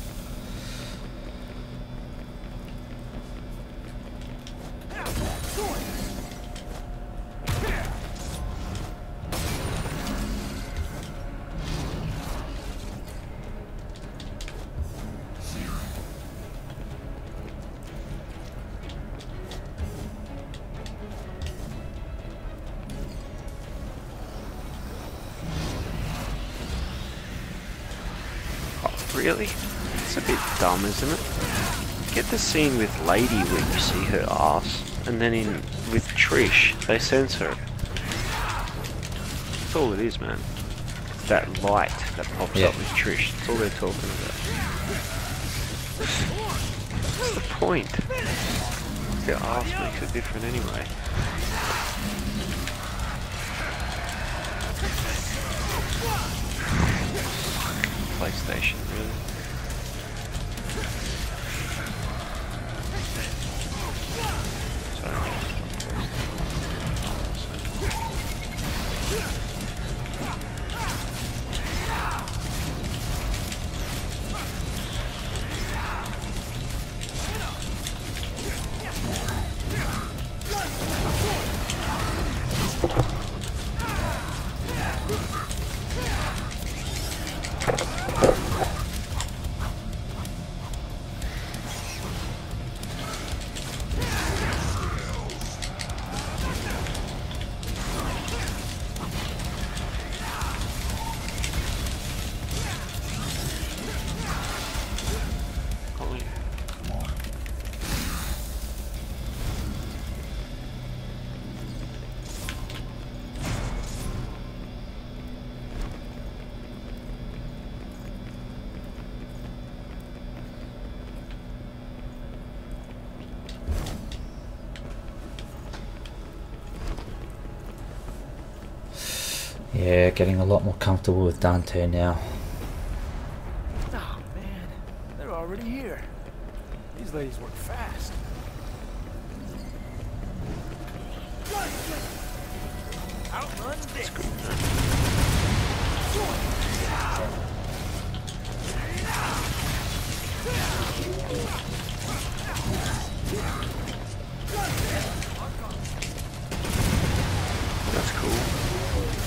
Really? It's a bit dumb, isn't it? Get the scene with Lady where you see her ass, and then with Trish, they censor it. That's all it is, man. It's that light that pops up with Trish. That's all they're talking about. What's the point? Your ass makes it different anyway. PlayStation, really. Sorry. Yeah, getting a lot more comfortable with Dante now. Oh man, they're already here. These ladies work fast. Outrun Dick. That's cool.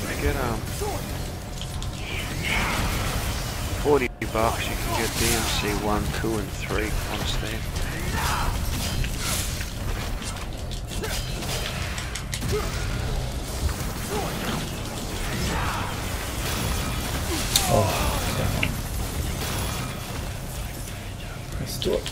I get 40 bucks. You can get DMC 1, 2, and 3 on Steam. do it.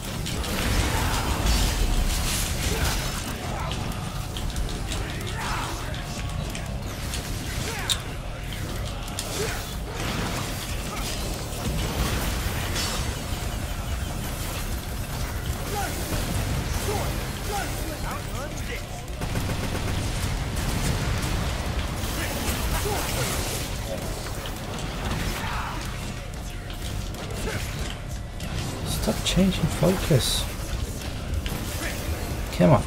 Stop changing focus. Come on.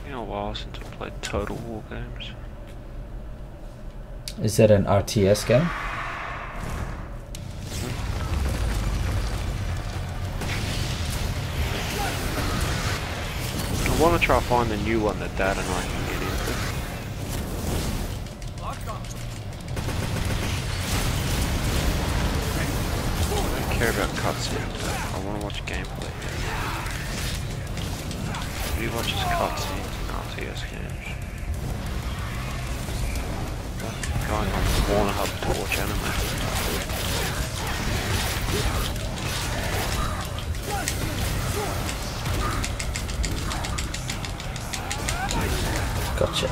Been a while since I played Total War games. Is that an RTS game? I want to try to find the new one that Dad and I can get into. I don't care about cutscenes. I want to watch gameplay. Who watches cutscenes in RTS games? Going on Pornhub to watch anime. Gotcha.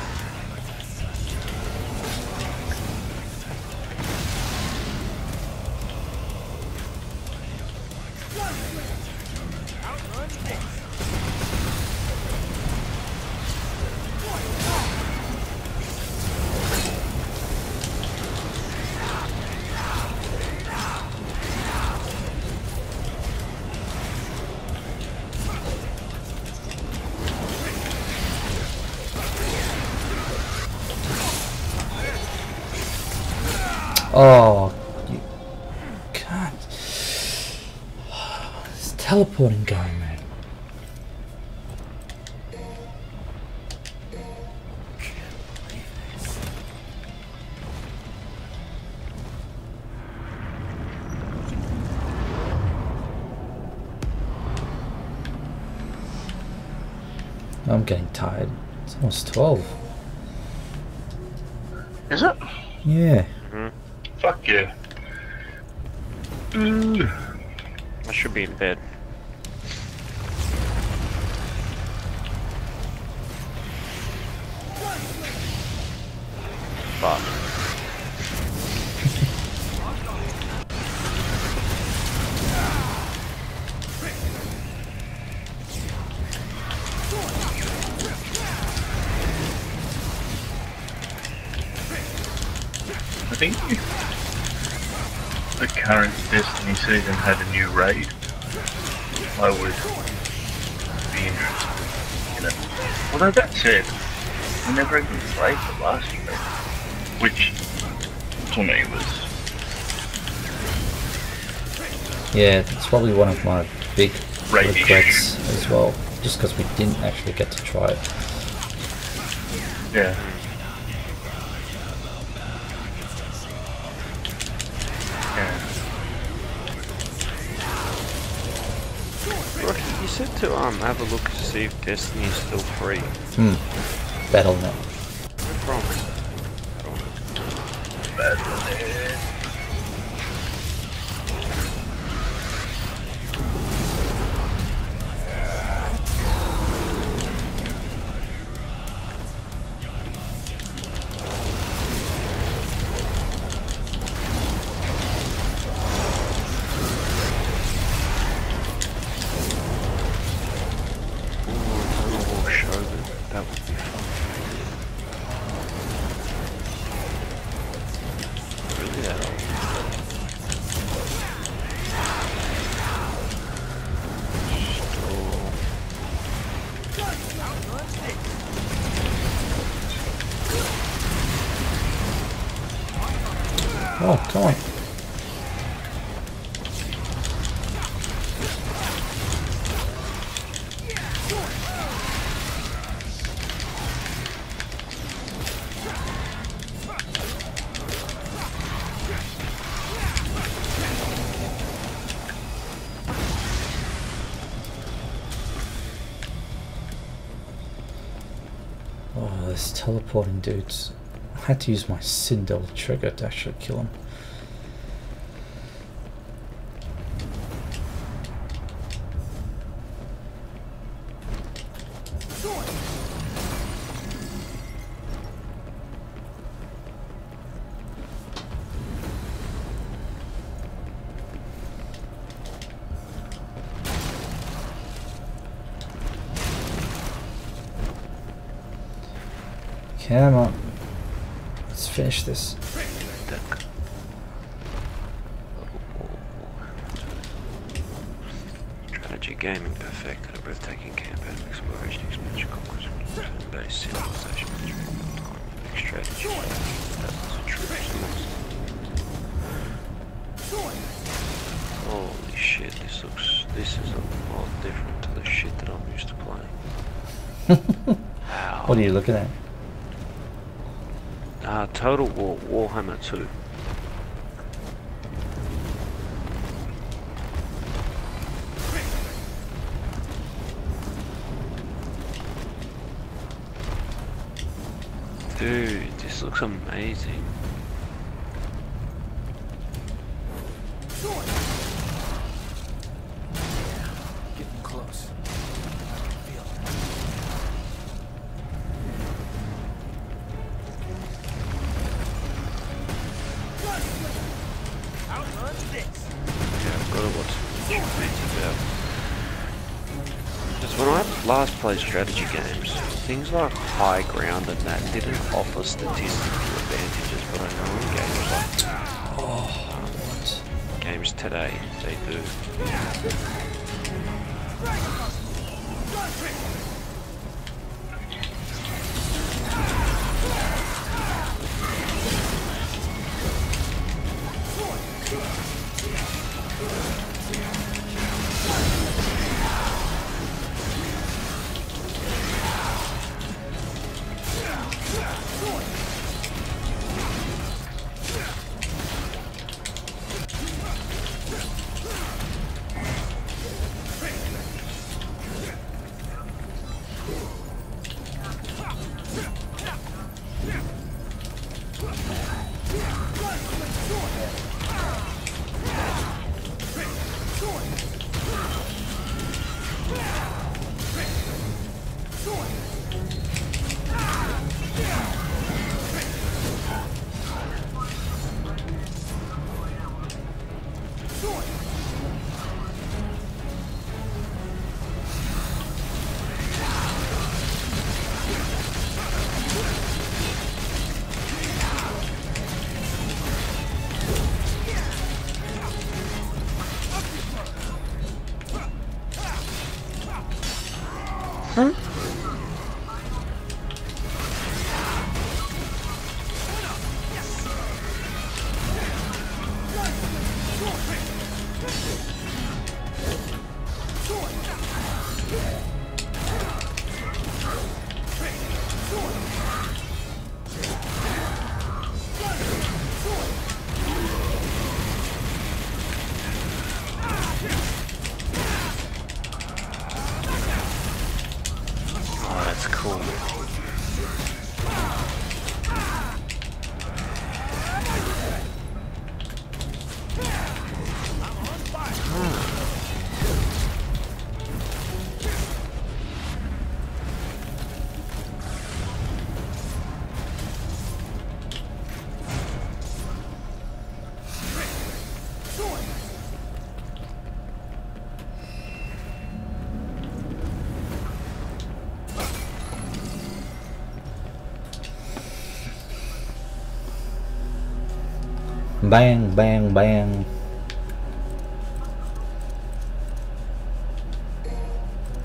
Oh, you can't. It's teleporting going, man. I'm getting tired. It's almost 12. Is it? Yeah. Fuck yeah. I should be in bed. But I think if the current Destiny season had a new raid, I would be interested in it. Although that said, I never even played the last raid, which to me was... Yeah, it's probably one of my big Raid regrets as well, just because we didn't actually get to try it. Yeah. Rocky, you said to have a look to see if Destiny is still free. Battle.net. Where from? Battle.net. Oh, come on. Oh, this teleporting dudes. I had to use my Sindel trigger to actually kill him. Come on. Let's finish this. Strategy gaming perfected a breathtaking campaign of exploration, expansion, conquest, turn-based civilization, strategy, thousands of troops. Holy shit! This is a lot different to the shit that I'm used to playing. Wow. What are you looking at? Total War Warhammer 2. Dude, this looks amazing. Getting close. Feel it. Outrun this. Yeah, I've got to watch some YouTube about. Because when I last played strategy games, things like high ground and that didn't offer statistical advantages, but I know in games like games today, they do. Bang, bang, bang.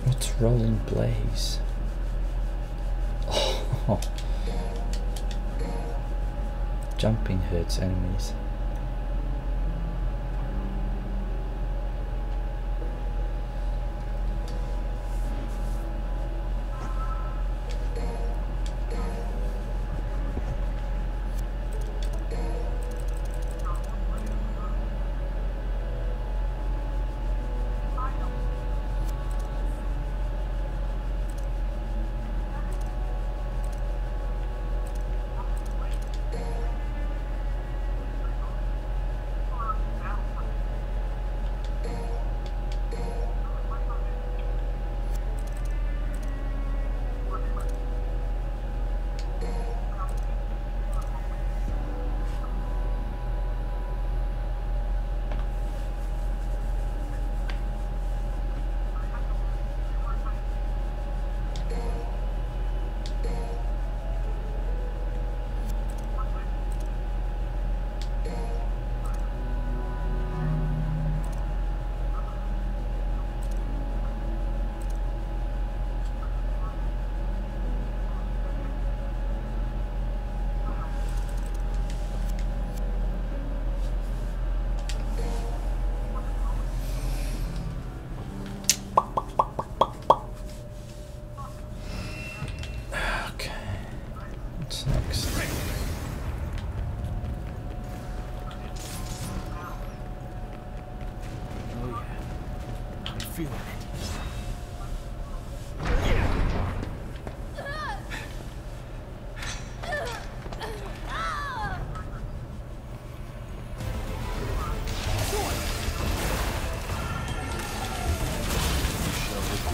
What's rolling blaze? Oh. Jumping hurts enemies.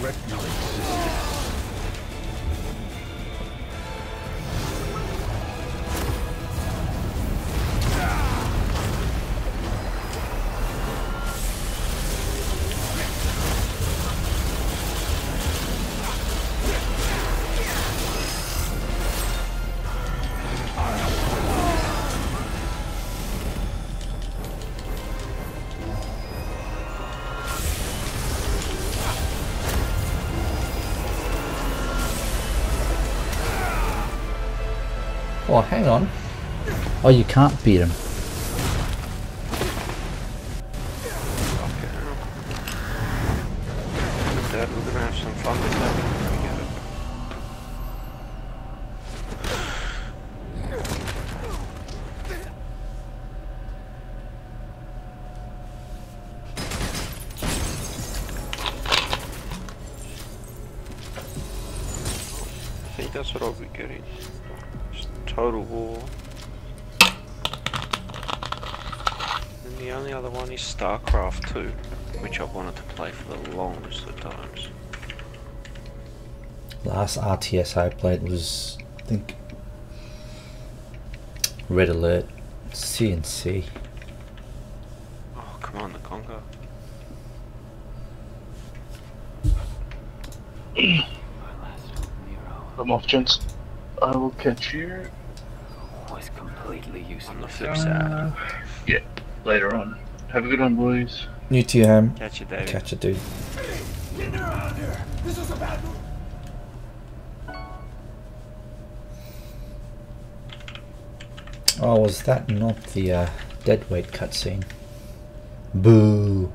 regret your existence. Oh, hang on. Oh, you can't beat him. Dad, we're gonna have some fun with that when we get it. I think that's what I'll be getting. Just Total War. And the only other one is StarCraft 2, which I've wanted to play for the longest of times. Last RTS I played was, I think, Red Alert, CNC. Oh, come on, the Congo. I'm off, gents. I will catch you. Was completely useless. On the flip side. Yeah, later on. Have a good one, boys. You too, Ham. Catch you, David. Catch it, dude. Get around here. This is a bad move. Oh, was that not the deadweight cutscene? Boo.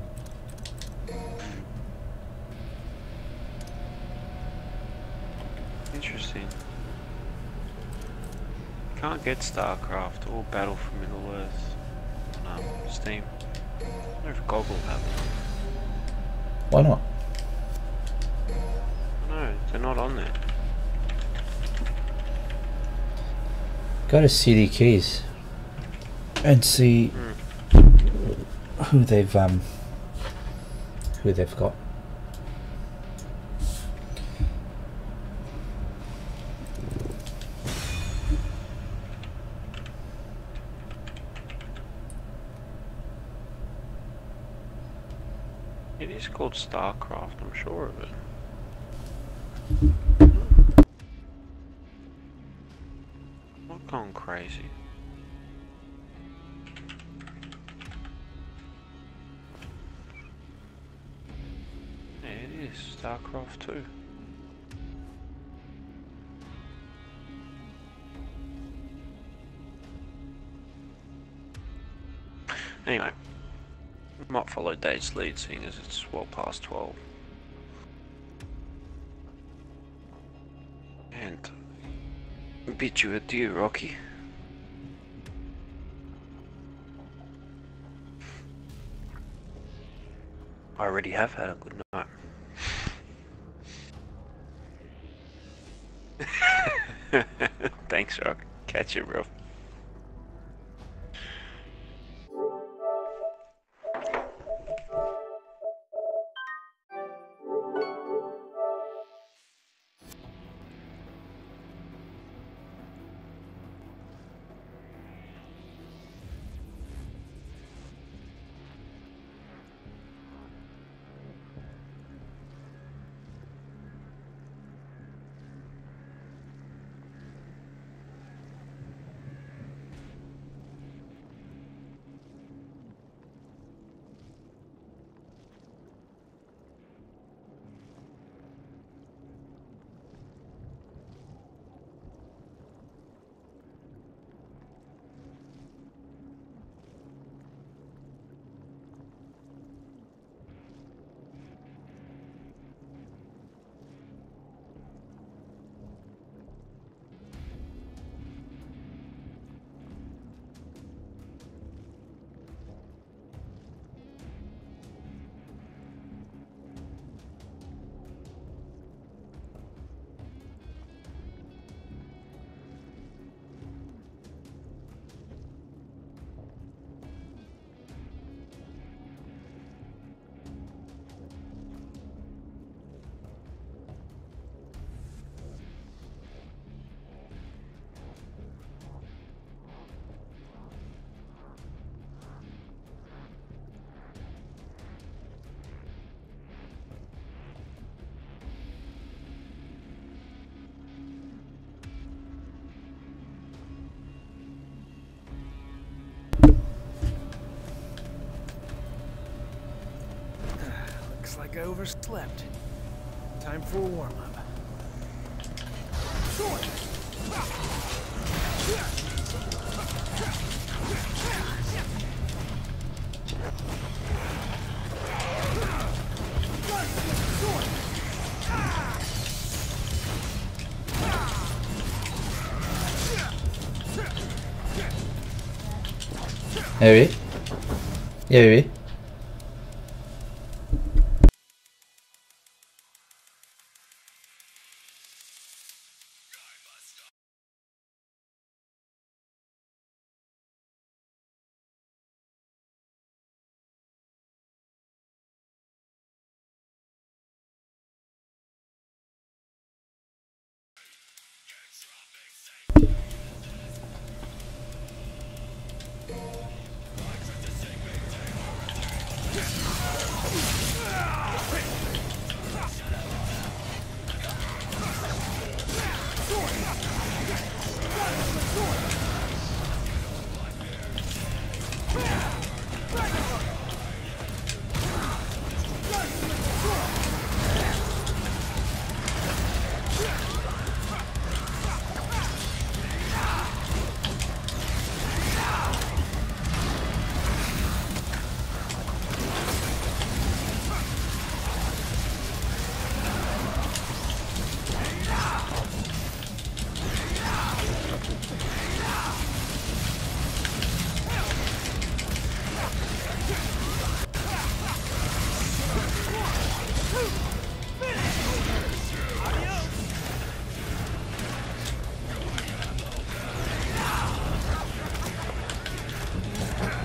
Interesting. Can't get StarCraft or Battle for Middle Earth on Steam. I wonder if Goggle have it. Why not? No, they're not on there. Go to CD Keys and see who they've got. It is called StarCraft, I'm sure of it. I'm not going crazy. Yeah, it is StarCraft 2. Anyway, might follow Dave's lead, seeing as it's well past 12. And bid you adieu, Rocky. I already have had a good night. Thanks, Rock. Catch you, bro. like I overslept. Time for a warm-up. Heavy. Heavy.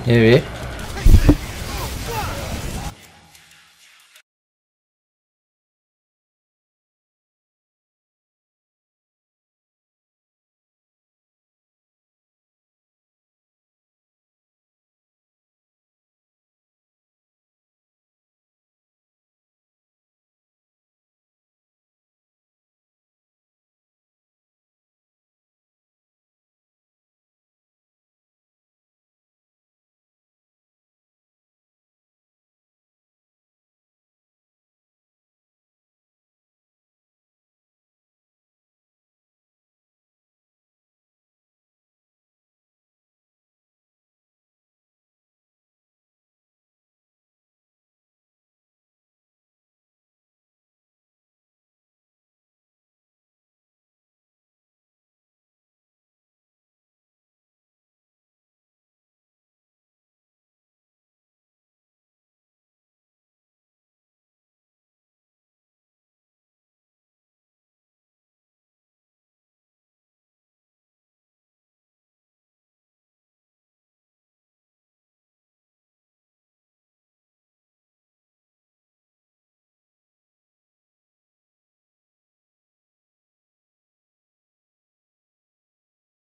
Heavy.